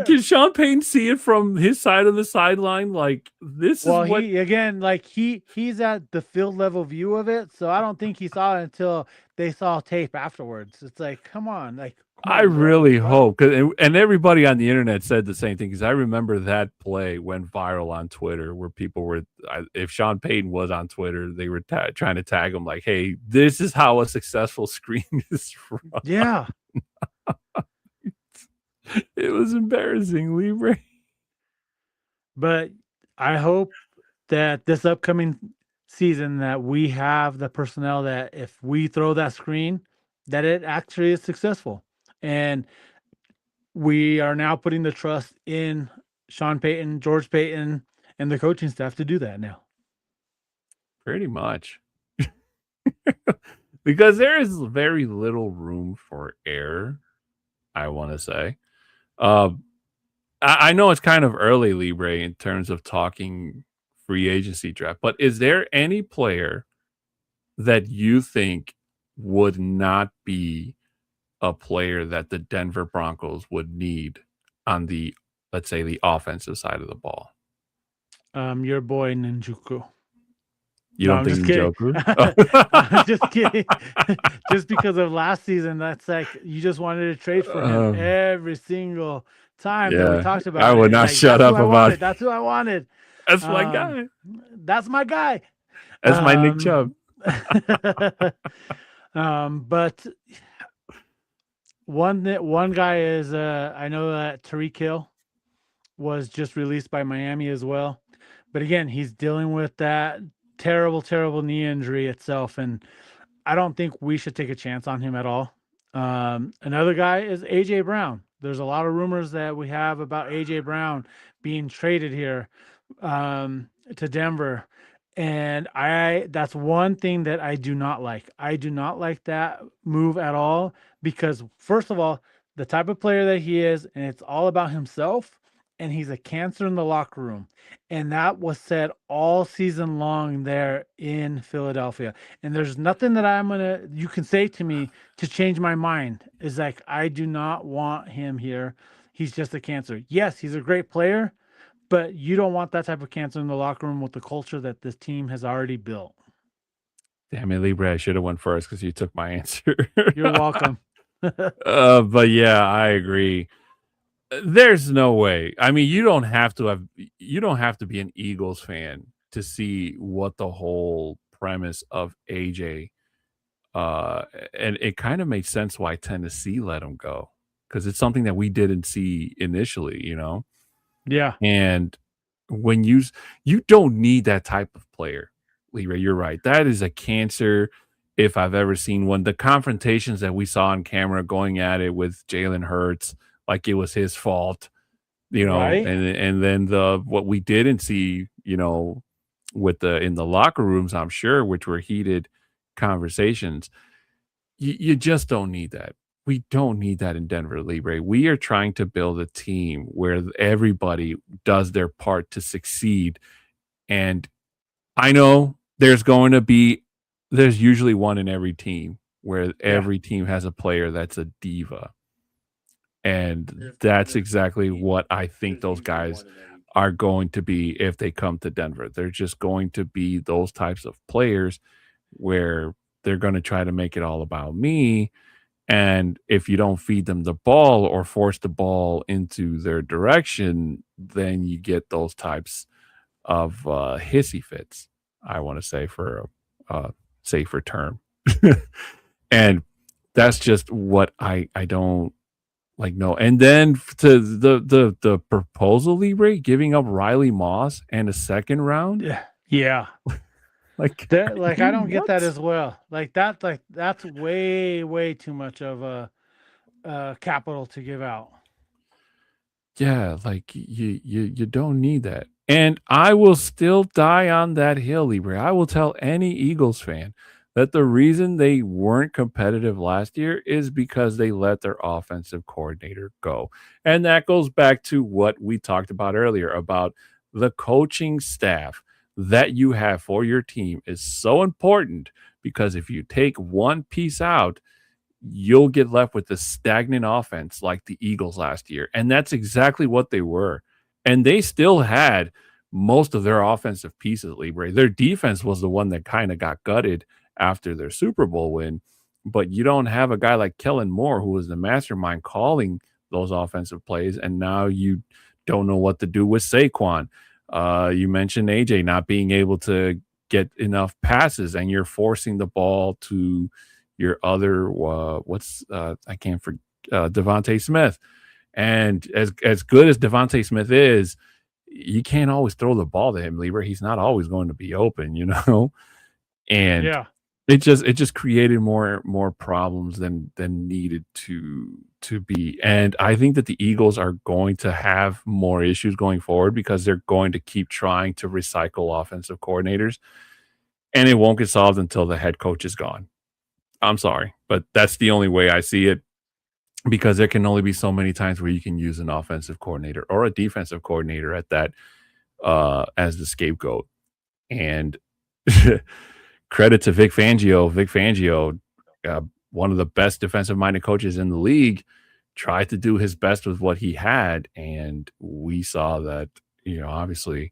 Can Sean Payton see it from his side of the sideline? Like, this is what... he's at the field level view of it, so I don't think he saw it until they saw tape afterwards. It's like, come on, like, I really hope, and everybody on the internet said the same thing, because I remember that play went viral on Twitter where people were, if Sean Payton was on Twitter, they were trying to tag him like, hey, this is how a successful screen is run. Yeah. It was embarrassing, Libre. But I hope that this upcoming season that we have the personnel that if we throw that screen, that it actually is successful. And we are now putting the trust in Sean Payton, George Payton, and the coaching staff to do that now. Pretty much. Because there is very little room for error, I want to say. I know it's kind of early, Libre, in terms of talking free agency draft, but is there any player that you think would not be a player that the Denver Broncos would need on the, let's say, the offensive side of the ball? Your boy Ninjuku. You don't think Njoku? I'm just kidding. Just because of last season, that's like you just wanted to trade for him every single time that we talked about. I would not shut up about it. That's who I wanted. That's my guy. That's my guy. That's my Nick Chubb. But one guy is I know that Tyreek Hill was just released by Miami as well. But again, he's dealing with that terrible knee injury itself, and I don't think we should take a chance on him at all. Another guy is AJ Brown. There's a lot of rumors that we have about AJ Brown being traded here to Denver, and that's one thing that I do not like. I do not like that move at all, because first of all, the type of player that he is, and it's all about himself, and he's a cancer in the locker room. And that was said all season long there in Philadelphia. And there's nothing that you can say to me to change my mind. Is like, I do not want him here. He's just a cancer. Yes, he's a great player, But you don't want that type of cancer in the locker room with the culture that this team has already built. Damn it, Libre, I should have went first because you took my answer. You're welcome. But yeah, I agree. There's no way. I mean, you don't have to be an Eagles fan to see what the whole premise of AJ uh and it kind of makes sense why Tennessee let him go because it's something that we didn't see initially, you know. Yeah. And when you don't need that type of player, Leroy. You're right. That is a cancer if I've ever seen one. The confrontations that we saw on camera going at it with Jalen Hurts, like it was his fault, you know, Right? and then the what we didn't see, you know, with the in the locker rooms, I'm sure, which were heated conversations. You just don't need that. We don't need that in Denver, Libre. We are trying to build a team where everybody does their part to succeed. And I know there's usually one in every team where Yeah. every team has a player that's a diva. And that's exactly what I think those guys are going to be if they come to Denver. They're just going to be those types of players where they're going to try to make it all about me. And if you don't feed them the ball or force the ball into their direction, then you get those types of hissy fits, I want to say for a safer term. And that's just what I don't like no. And then to the proposal Libre giving up Riley Moss and a second round, Yeah. Yeah. like are That like you I don't get that nuts? as well. Like that's way too much of a capital to give out. Yeah, like you don't need that. And I will still die on that hill, Libre. I will tell any Eagles fan that the reason they weren't competitive last year is because they let their offensive coordinator go. And that goes back to what we talked about earlier about the coaching staff that you have for your team is so important because if you take one piece out, you'll get left with a stagnant offense like the Eagles last year. And that's exactly what they were. And they still had most of their offensive pieces, Libre. Their defense was the one that kind of got gutted after their Super Bowl win. But you don't have a guy like Kellen Moore, who was the mastermind calling those offensive plays. And now you don't know what to do with Saquon. You mentioned AJ not being able to get enough passes, and you're forcing the ball to your other I can't forget Devontae Smith. And as good as Devontae Smith is, you can't always throw the ball to him, Lieber. He's not always going to be open, you know. And Yeah. it just created more problems than needed to be. And I think that the Eagles are going to have more issues going forward because they're going to keep trying to recycle offensive coordinators, and it won't get solved until the head coach is gone. I'm sorry, but that's the only way I see it because there can only be so many times where you can use an offensive coordinator or a defensive coordinator at that as the scapegoat. And credit to Vic Fangio. Vic Fangio, one of the best defensive minded coaches in the league, tried to do his best with what he had, and we saw that obviously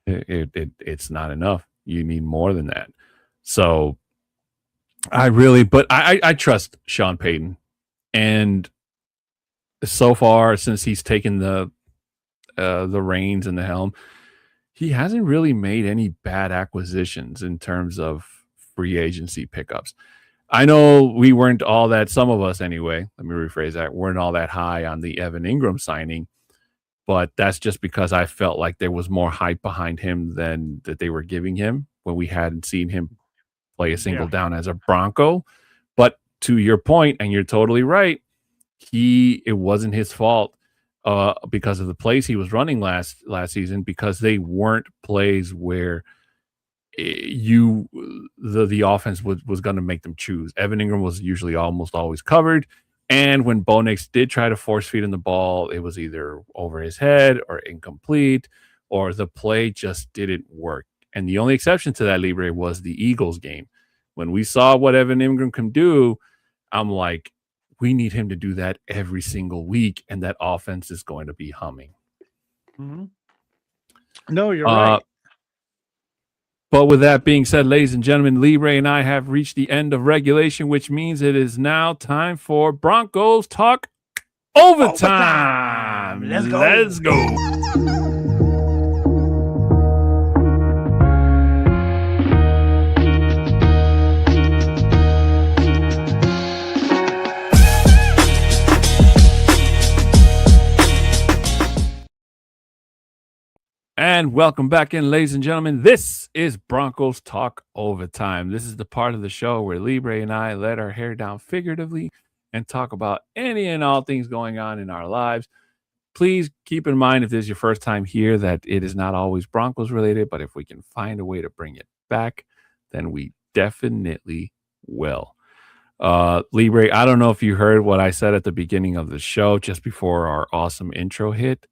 it's not enough. You need more than that. So I trust Sean Payton, and so far since he's taken the reins and the helm, he hasn't really made any bad acquisitions in terms of free agency pickups. I know we weren't all that, some of us anyway, let me rephrase that, weren't all that high on the Evan Ingram signing, but that's just because I felt like there was more hype behind him than that they were giving him when we hadn't seen him play a single Yeah. down as a Bronco. But to your point, and you're totally right, it wasn't his fault because of the plays he was running last season because they weren't plays where the offense was going to make them choose. Evan Ingram was usually almost always covered, and when Bo Nix did try to force feed him the ball, it was either over his head or incomplete, or the play just didn't work. And the only exception to that, Libre, was the Eagles game. When we saw what Evan Ingram can do, I'm like, we need him to do that every single week, and that offense is going to be humming. Mhm. No, you're Uh, right. but with that being said, ladies and gentlemen, Libre and I have reached the end of regulation, which means it is now time for Broncos Talk Overtime. Let's Overtime. go. Let's go. And welcome back in, ladies and gentlemen. This is Broncos Talk Overtime. This is the part of the show where Libre and I let our hair down figuratively and talk about any and all things going on in our lives. Please keep in mind, if this is your first time here, that it is not always Broncos related, but if we can find a way to bring it back, then we definitely will. Libre, I don't know if you heard what I said at the beginning of the show just before our awesome intro hit,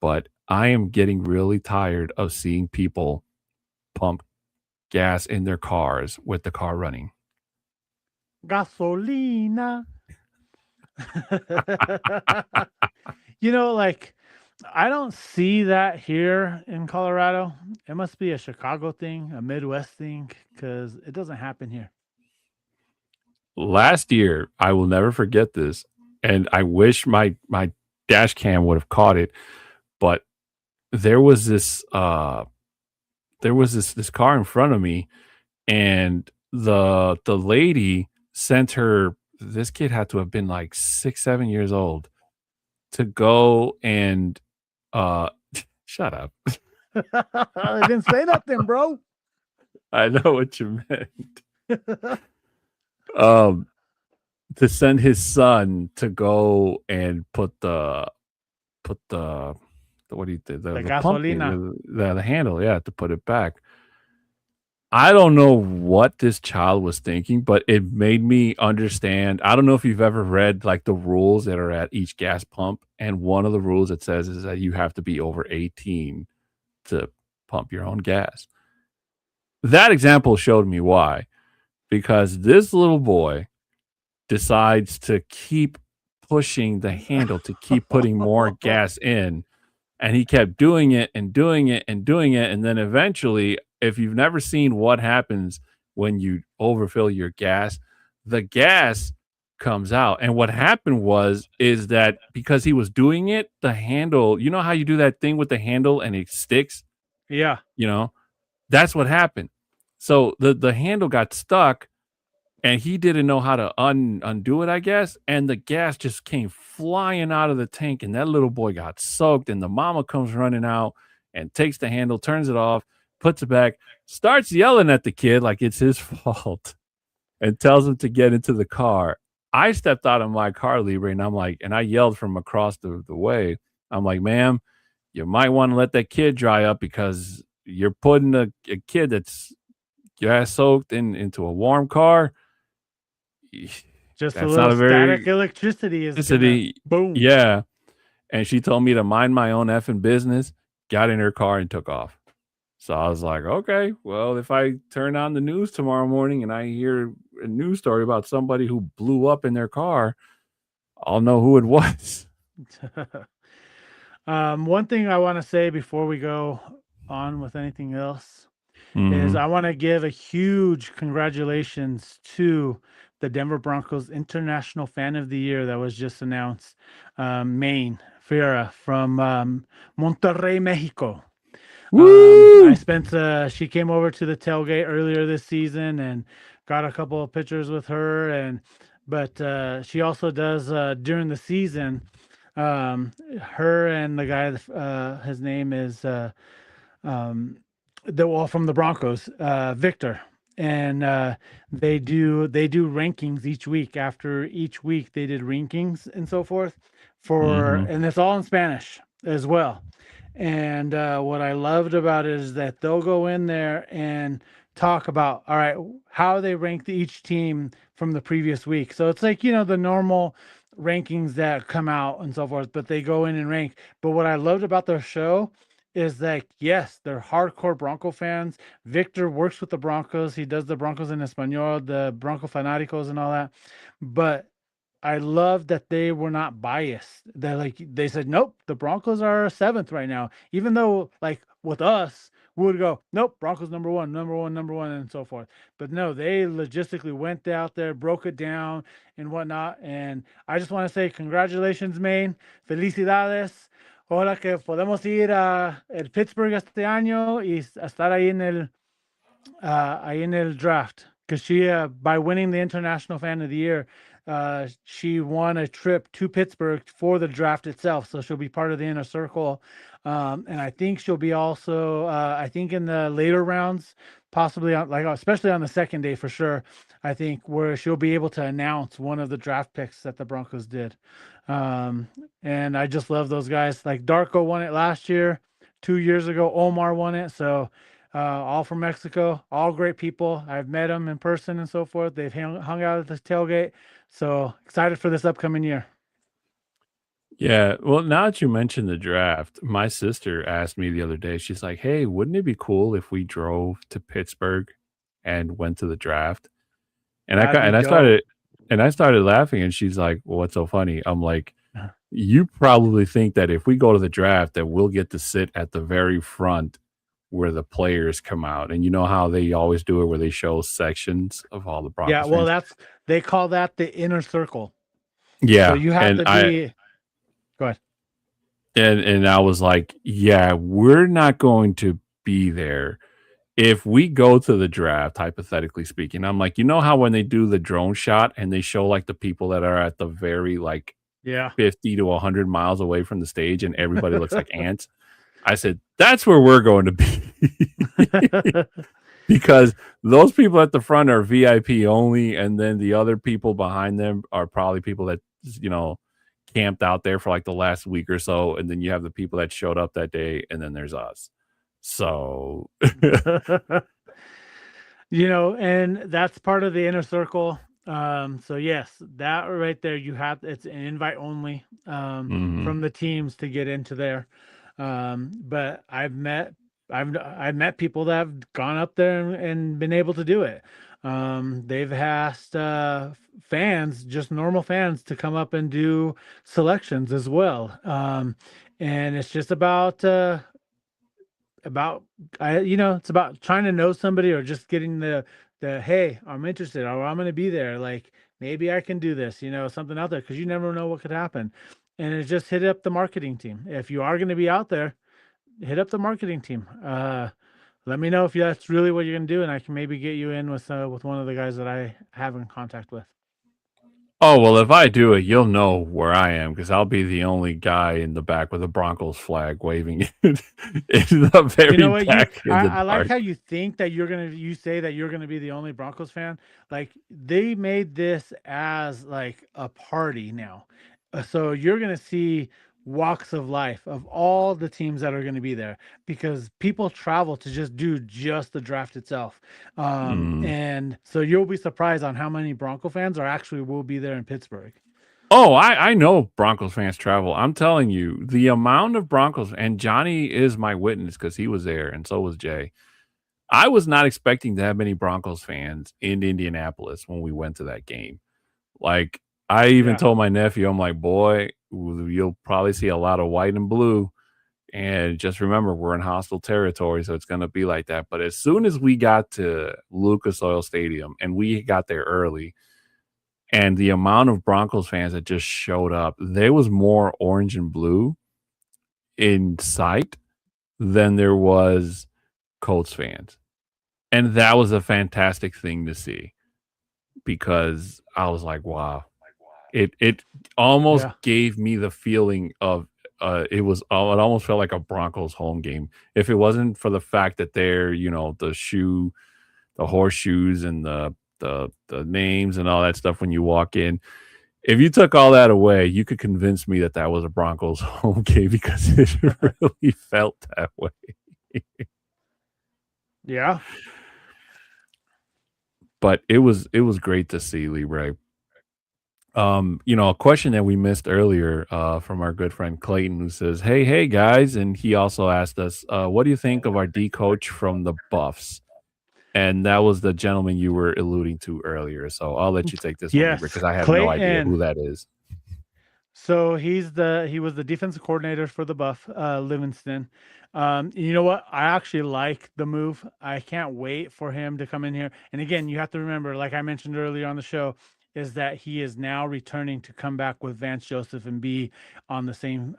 but I am getting really tired of seeing people pump gas in their cars with the car running. Gasolina. Like I don't see that here in Colorado. It must be a Chicago thing, a Midwest thing, because it doesn't happen here. Last year, I will never forget this, and I wish my dash cam would have caught it, but there was this car in front of me, and the lady sent her, this kid had to have been like 6 7 years old, to go and uh shut up. I didn't say nothing, bro. I know what you meant. um to send his son to go and put the what do you The the pump in, gasolina. the handle, yeah, to put it back. I don't know what this child was thinking, but it made me understand. I don't know if you've ever read like the rules that are at each gas pump, and one of the rules it says is that you have to be over 18 to pump your own gas. That example showed me why, because this little boy decides to keep pushing the handle to keep putting more gas in, and he kept doing it and doing it and doing it, and then eventually, if you've never seen what happens when you overfill your gas, the gas comes out. And what happened was is that because he was doing it, the handle, you know how you do that thing with the handle and it sticks, Yeah. you know? That's what happened. So the handle got stuck, and he didn't know how to undo it, I guess, and the gas just came flying out of the tank, and that little boy got soaked, and the mama comes running out and takes the handle, turns it off, puts it back, starts yelling at the kid like it's his fault, and tells him to get into the car. I stepped out of my car, Libre, and I'm like, and I yelled from across the way. I'm like, ma'am, you might want to let that kid dry up, because you're putting a kid that's gas soaked into a warm car. Just a That's not little a static very electricity is gonna city. boom. Yeah. And she told me to mind my own effing business, got in her car and took off. So I was like, okay, well, if I turn on the news tomorrow morning and I hear a news story about somebody who blew up in their car, I'll know who it was. One thing I want to say before we go on with anything else is Hmm. I want to give a huge congratulations to the Denver Broncos International Fan of the Year that was just announced, Maine Fiera from Monterrey, Mexico. I Woo! spent. She came over to the tailgate earlier this season and got a couple of pictures with her. But she also does during the season. Her and the guy, his name is um, from the Broncos, Victor, and they do rankings each week. After each week, they did rankings and so forth Hmm. and it's all in Spanish as well. And what I loved about it is that they'll go in there and talk about, all right, how they ranked each team from the previous week. So it's like, the normal rankings that come out and so forth, but they go in and rank. But what I loved about their show is that, yes, they're hardcore Bronco fans. Victor works with the Broncos. He does the Broncos en Español, the Bronco Fanáticos and all that. But I love that they were not biased. They said, nope, the Broncos are seventh right now. Even though like with us, we would go, nope, Broncos number one, number one, number one, and so forth. But no, they logistically went out there, broke it down and whatnot. And I just want to say congratulations, Maine. Felicidades. Ahora que podemos ir a el Pittsburgh este año y estar ahí en el draft, because she, by winning the International Fan of the Year, she won a trip to Pittsburgh for the draft itself. So she'll be part of the inner circle. And I think she'll be also, I think in the later rounds, possibly on, like, especially on the second day for sure, I think where she'll be able to announce one of the draft picks that the Broncos did. And I just love those guys. Like Darko won it last year. 2 years ago, Omar won it. So all from Mexico, all great people. I've met them in person and so forth. They've hung out at the tailgate. So excited for this upcoming year. Yeah. Well, now that you mentioned the draft, my sister asked me the other day, she's like, hey, wouldn't it be cool if we drove to Pittsburgh and went to the draft? And I started laughing, and she's like, well, what's so funny? I'm like, you probably think that if we go to the draft that we'll get to sit at the very front where the players come out. And you know how they always do it where they show sections of all the Broncos. Yeah, well, they call that the inner circle. Yeah. So you have to be. Go ahead. And I was like, yeah, we're not going to be there. If we go to the draft, hypothetically speaking, I'm like, you know how when they do the drone shot and they show like the people that are at the very 50 to 100 miles away from the stage and everybody looks like ants? I said, that's where we're going to be. Because those people at the front are VIP only, and then the other people behind them are probably people that, camped out there for like the last week or so, and then you have the people that showed up that day, and then there's us. So and that's part of the inner circle. So yes, that right there, it's an invite only from the teams to get into there. But I've met people that have gone up there and been able to do it. They've asked fans, just normal fans, to come up and do selections as well. And it's just about it's about trying to know somebody, or just getting the hey, I'm interested, or I'm going to be there. Like, maybe I can do this, something out there, because you never know what could happen. And it's just hit up the marketing team. If you are going to be out there, hit up the marketing team. Let me know if that's really what you're going to do, and I can maybe get you in with one of the guys that I have in contact with. Oh, well, if I do it, you'll know where I am, because I'll be the only guy in the back with a Broncos flag waving it in the very back. I like how you think that you say that you're going to be the only Broncos fan. Like, they made this as like a party now. So you're going to see walks of life of all the teams that are going to be there, because people travel to just do the draft itself. And so you'll be surprised on how many Bronco fans will be there in Pittsburgh. Oh, I know Broncos fans travel. I'm telling you, the amount of Broncos, and Johnny is my witness because he was there, and so was Jay. I was not expecting to have many Broncos fans in Indianapolis when we went to that game. Like, I even told my nephew, I'm like, boy, you'll probably see a lot of white and blue. And just remember, we're in hostile territory, so it's going to be like that. But as soon as we got to Lucas Oil Stadium, and we got there early, and the amount of Broncos fans that just showed up, there was more orange and blue in sight than there was Colts fans. And that was a fantastic thing to see, because I was like, wow. It almost gave me the feeling of it almost felt like a Broncos home game. If it wasn't for the fact that they're, the horseshoes and the names and all that stuff when you walk in. If you took all that away, you could convince me that was a Broncos home game, because it really felt that way. Yeah. But it was great to see, Libre. A question that we missed earlier from our good friend Clayton, who says, hey guys, and he also asked us, what do you think of our D coach from the Buffs? And that was the gentleman you were alluding to earlier. So I'll let you take this one, Libra, Yes, because I have no idea Clayton. who that is. So he was the defensive coordinator for the Buff, Livingston. You know what? I actually like the move. I can't wait for him to come in here. And again, you have to remember, like I mentioned earlier on the show, is that he is now returning to come back with Vance Joseph and be on the same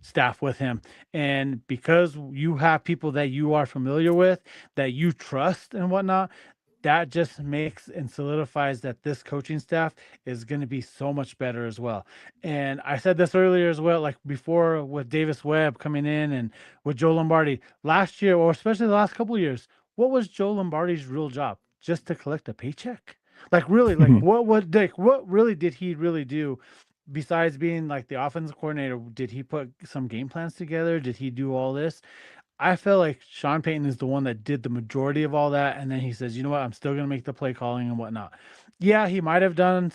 staff with him. And because you have people that you are familiar with, that you trust and whatnot, that just makes and solidifies that this coaching staff is going to be so much better as well. And I said this earlier as well, like before with Davis Webb coming in and with Joe Lombardi last year, or especially the last couple of years, what was Joe Lombardi's real job? Just to collect a paycheck? Like really, like what really did he really do besides being like the offensive coordinator? Did he put some game plans together? Did he do all this? I feel like Sean Payton is the one that did the majority of all that, and then he says, "You know what? I'm still gonna make the play calling and whatnot." Yeah, he might have done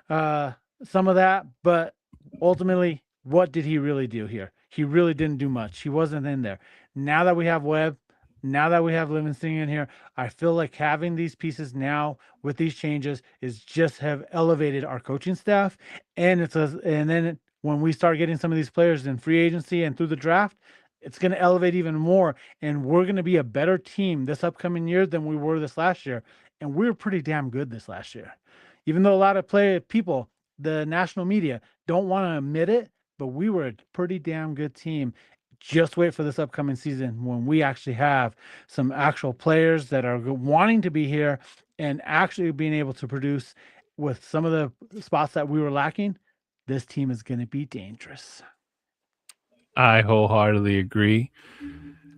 uh, some of that, but ultimately, what did he really do here? He really didn't do much. He wasn't in there. Now that we have Webb, now that we have Livingston in here, I feel like having these pieces now with these changes is just have elevated our coaching staff, and and then when we start getting some of these players in free agency and through the draft, it's going to elevate even more, and we're going to be a better team this upcoming year than we were this last year. And we were pretty damn good this last year, even though a lot of people, the national media, don't want to admit it, but we were a pretty damn good team. Just wait for this upcoming season when we actually have some actual players that are wanting to be here and actually being able to produce with some of the spots that we were lacking. This team is going to be dangerous. I wholeheartedly agree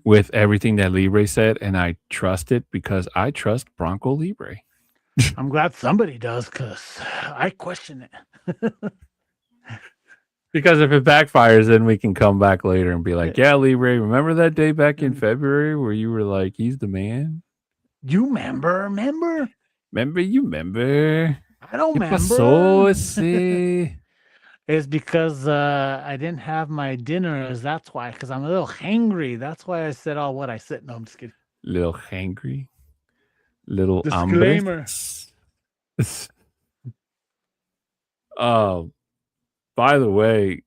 with everything that Libre said, and I trust it because I trust Bronco Libre. I'm glad somebody does, because I question it. Because if it backfires, then we can come back later and be like, Yeah. "Yeah, Libre, remember that day back in February where you were like, he's the man? You remember? Remember? You remember? I don't ¿Qué pasó remember. ese It's because I didn't have my dinner. That's why, because I'm a little hangry. That's why I said all what I said. No, I'm just kidding. little hangry, little Disclaimer. hombres?" Um, by the way,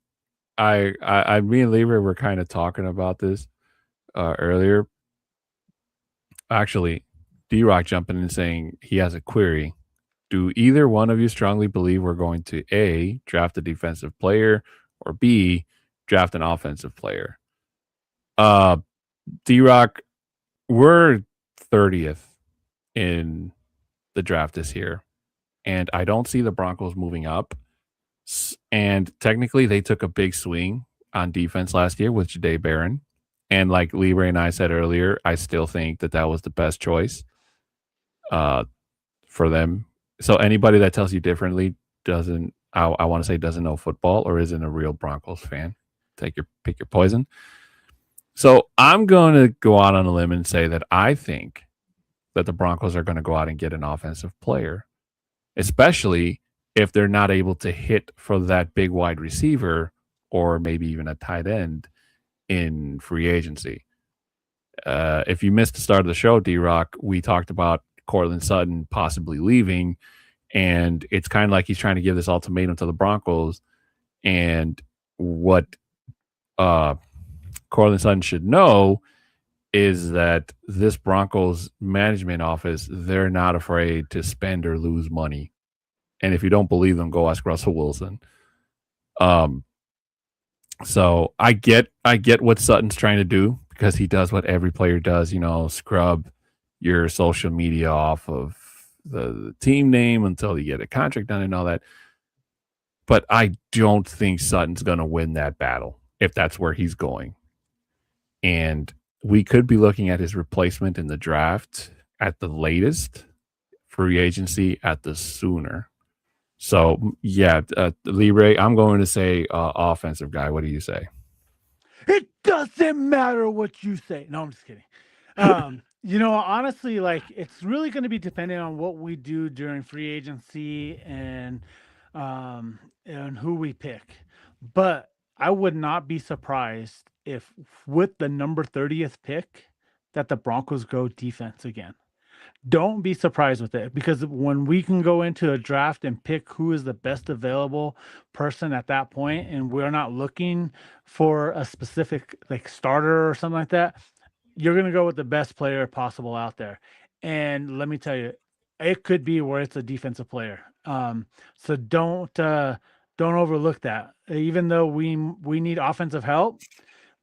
me and Libre were kind of talking about this earlier. Actually, D Rock jumping in and saying he has a query. Do either one of you strongly believe we're going to A, draft a defensive player, or B, draft an offensive player? Uh, D Rock, we're 30th in the draft this year, and I don't see the Broncos moving up. And technically, they took a big swing on defense last year with Jade Barron. And like Libre and I said earlier, I still think that was the best choice uh, for them. So anybody that tells you differently doesn't, I want to say, doesn't know football or isn't a real Broncos fan. Pick your poison. So I'm going to go out on a limb and say that I think that the Broncos are going to go out and get an offensive player, especially if they're not able to hit for that big wide receiver or maybe even a tight end in free agency. If you missed the start of the show, D Rock, we talked about Courtland Sutton possibly leaving, and it's kind of like he's trying to give this ultimatum to the Broncos. And what Courtland Sutton should know is that this Broncos management office, they're not afraid to spend or lose money. And if you don't believe them, go ask Russell Wilson. So I get what Sutton's trying to do because he does what every player does, scrub your social media off of the team name until you get a contract done and all that. But I don't think Sutton's going to win that battle if that's where he's going. And we could be looking at his replacement in the draft at the latest, free agency at the sooner. So, yeah, Libre, I'm going to say offensive guy. What do you say? It doesn't matter what you say. No, I'm just kidding. Honestly, like it's really going to be dependent on what we do during free agency and who we pick. But I would not be surprised if with the number 30th pick that the Broncos go defense again. Don't be surprised with it, because when we can go into a draft and pick who is the best available person at that point, and we're not looking for a specific like starter or something like that, you're going to go with the best player possible out there. And let me tell you, it could be where it's a defensive player. So don't overlook that. Even though we need offensive help,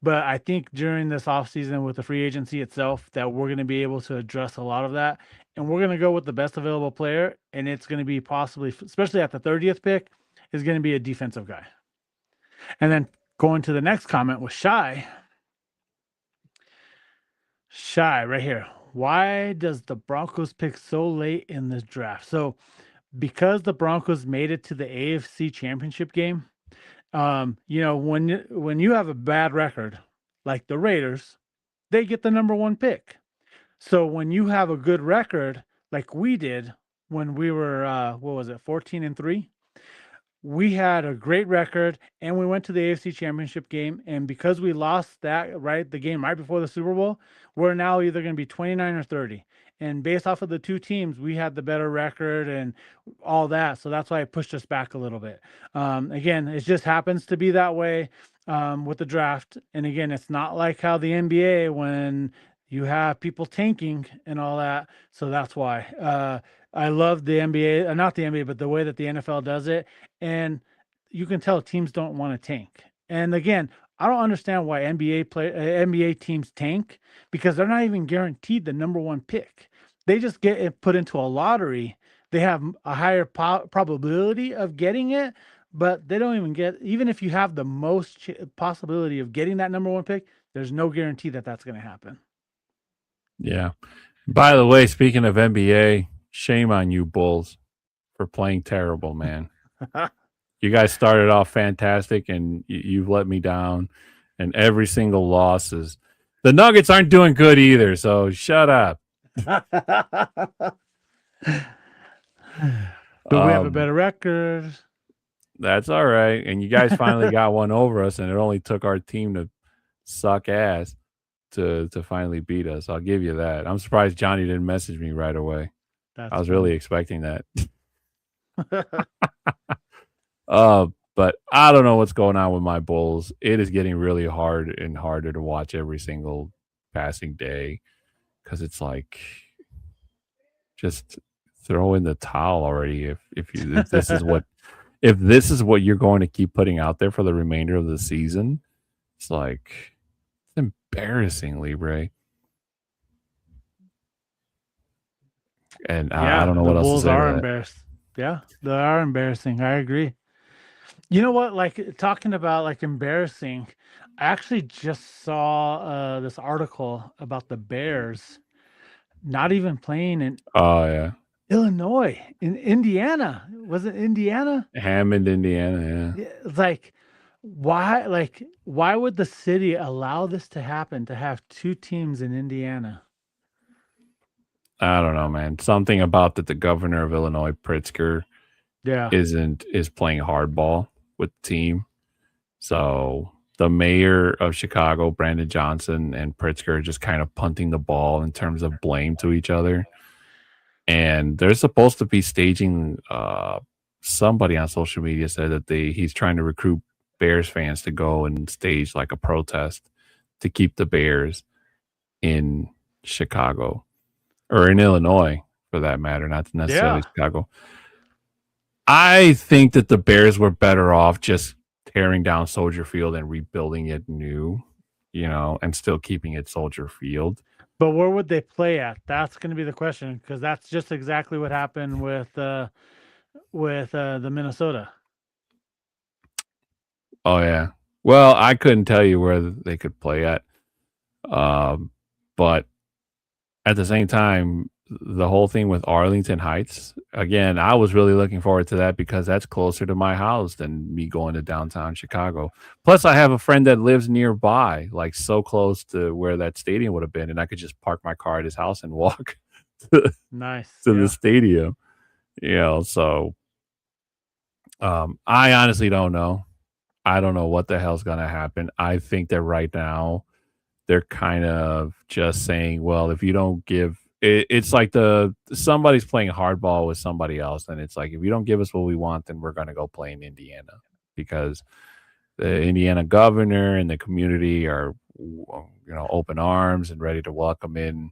but I think during this offseason with the free agency itself, that we're going to be able to address a lot of that. And we're going to go with the best available player. And it's going to be possibly, especially at the 30th pick, is going to be a defensive guy. And then going to the next comment with Shy right here. Why does the Broncos pick so late in this draft? So because the Broncos made it to the AFC Championship game, when you have a bad record like the Raiders, they get the number one pick. So when you have a good record like we did when we were 14-3, we had a great record and we went to the AFC Championship game. And because we lost the game right before the Super Bowl, we're now either going to be 29 or 30. And based off of the two teams, we had the better record and all that. So that's why it pushed us back a little bit. Again, it just happens to be that way with the draft. And again, it's not like how the NBA, when you have people tanking and all that. So that's why. I love the NBA, not the NBA, but the way that the NFL does it. And you can tell teams don't want to tank. And again, I don't understand why NBA teams tank, because they're not even guaranteed the number one pick. They just get it put into a lottery. They have a higher probability of getting it, but they don't even get, even if you have the most possibility of getting that number one pick, there's no guarantee that that's going to happen. Yeah. By the way, speaking of NBA, shame on you, Bulls, for playing terrible, man. You guys started off fantastic, and you've let me down. And every single loss is the Nuggets aren't doing good either. So shut up. But we have a better record. That's all right. And you guys finally got one over us, and it only took our team to suck ass to finally beat us. I'll give you that. I'm surprised Johnny didn't message me right away. I was really expecting that. But I don't know what's going on with my Bulls. It is getting really hard and harder to watch every single passing day, because it's like, just throw in the towel already. If this is what you're going to keep putting out there for the remainder of the season, it's like, it's embarrassing, Libre. And I don't know what else to say. The Bulls are embarrassed. Yeah, they are embarrassing. I agree. You know what? Like, talking about like embarrassing, I actually just saw this article about the Bears not even playing in Illinois, in Indiana. Was it Indiana? Hammond, Indiana. Yeah. It's like, why would the city allow this to happen, to have two teams in Indiana? I don't know, man. Something about that the governor of Illinois, Pritzker, is playing hardball with the team. So the mayor of Chicago, Brandon Johnson, and Pritzker are just kind of punting the ball in terms of blame to each other. And they're supposed to be staging, somebody on social media said that he's trying to recruit Bears fans to go and stage like a protest to keep the Bears in Chicago, or in Illinois for that matter, not necessarily Chicago. I think that the Bears were better off just tearing down Soldier Field and rebuilding it new, and still keeping it Soldier Field. But where would they play at? That's going to be the question, because that's just exactly what happened with the Minnesota. Oh yeah. Well, I couldn't tell you where they could play at, but at the same time, the whole thing with Arlington Heights, again, I was really looking forward to that, because that's closer to my house than me going to downtown Chicago. Plus, I have a friend that lives nearby, like so close to where that stadium would have been, and I could just park my car at his house and walk to the stadium. So I honestly don't know. I don't know what the hell's going to happen. I think that right now they're kind of just saying, well, if you don't give it's like somebody's playing hardball with somebody else, and it's like, if you don't give us what we want, then we're going to go play in Indiana, because the Indiana governor and the community are, open arms and ready to welcome in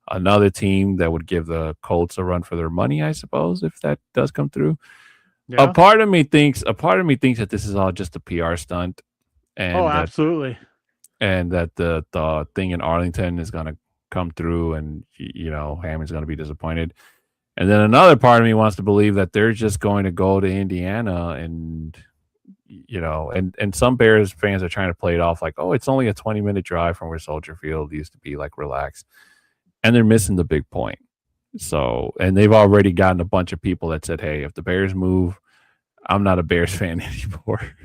another team that would give the Colts a run for their money, I suppose, if that does come through. Yeah. A part of me thinks that this is all just a PR stunt, and absolutely. that the thing in Arlington is going to come through, and Hammond's going to be disappointed. And then another part of me wants to believe that they're just going to go to Indiana, and and some Bears fans are trying to play it off like, oh, it's only a 20-minute drive from where Soldier Field used to be, like, relaxed. And they're missing the big point. So, and they've already gotten a bunch of people that said, hey, if the Bears move, I'm not a Bears fan anymore.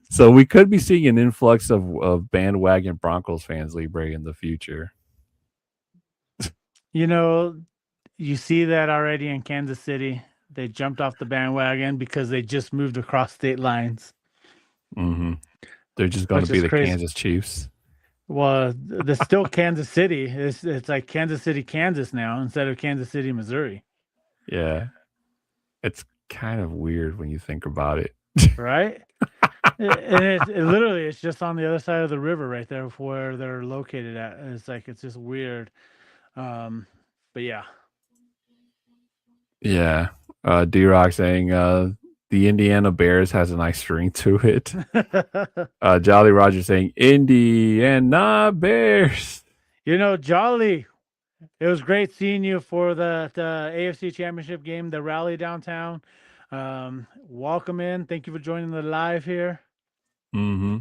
So we could be seeing an influx of bandwagon Broncos fans, Libre, in the future. You see that already in Kansas City. They jumped off the bandwagon because they just moved across state lines. Mm-hmm. They're just going to be the Kansas Chiefs. Well, they're still Kansas City. It's like Kansas City, Kansas now, instead of Kansas City, Missouri. Yeah. It's kind of weird when you think about it. Right? And it's just on the other side of the river right there where they're located at. And it's just weird. But yeah. Yeah. D-Rock saying the Indiana Bears has a nice string to it. Jolly Roger saying Indiana Bears. Jolly, it was great seeing you for the AFC Championship game, the rally downtown. Welcome in. Thank you for joining the live here. Mm-hmm.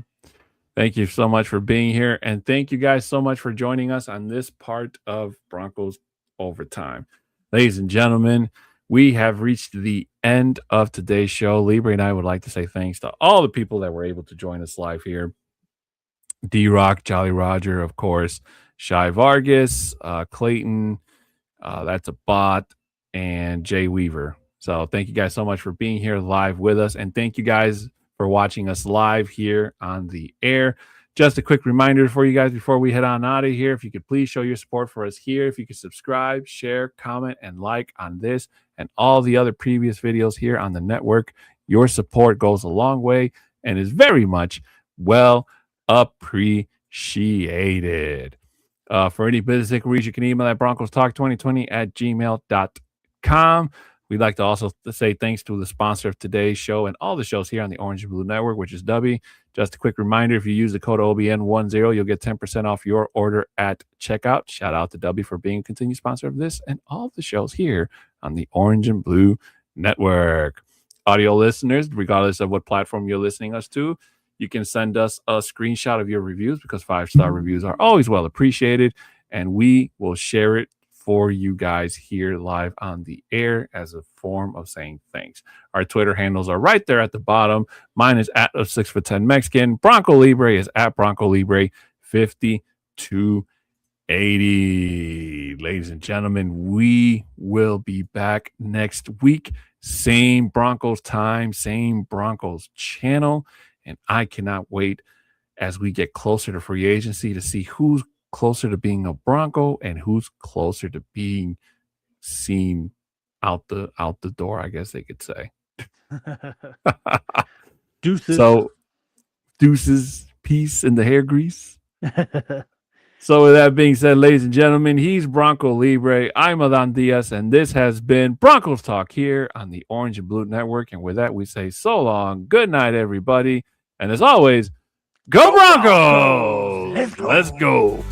Thank you so much for being here. And thank you guys so much for joining us on this part of Broncos Overtime. Ladies and gentlemen, we have reached the end of today's show. Libre and I would like to say thanks to all the people that were able to join us live here. D-Rock, Jolly Roger, of course, Shy Vargas, Clayton, that's a bot, and Jay Weaver. So thank you guys so much for being here live with us. And thank you guys for watching us live here on the air. Just a quick reminder for you guys before we head on out of here, if you could please show your support for us here. If you could subscribe, share, comment, and like on this and all the other previous videos here on the network. Your support goes a long way and is very much well appreciated. For any business inquiries, you can email at broncostalk2020@gmail.com. We'd like to also say thanks to the sponsor of today's show and all the shows here on the Orange and Blue Network, which is W. Just a quick reminder, if you use the code OBN10, you'll get 10% off your order at checkout. Shout out to W for being a continued sponsor of this and all the shows here on the Orange and Blue Network. Audio listeners, regardless of what platform you're listening us to, you can send us a screenshot of your reviews, because 5-star reviews are always well appreciated, and we will share it for you guys here live on the air as a form of saying thanks. Our Twitter handles are right there at the bottom. Mine is at 6'10" Mexican. Bronco Libre is at Bronco Libre 5280. Ladies and gentlemen, we will be back next week. Same Broncos time, same Broncos channel. And I cannot wait as we get closer to free agency to see who's closer to being a Bronco and who's closer to being seen out the door, I guess they could say. Deuces. So, deuces, peace, and the hair grease. So with that being said, ladies and gentlemen, he's Bronco Libre. I'm Adan Diaz, and this has been Broncos Talk here on the Orange and Blue Network. And with that, we say so long. Good night, everybody. And as always, go Broncos! Let's go.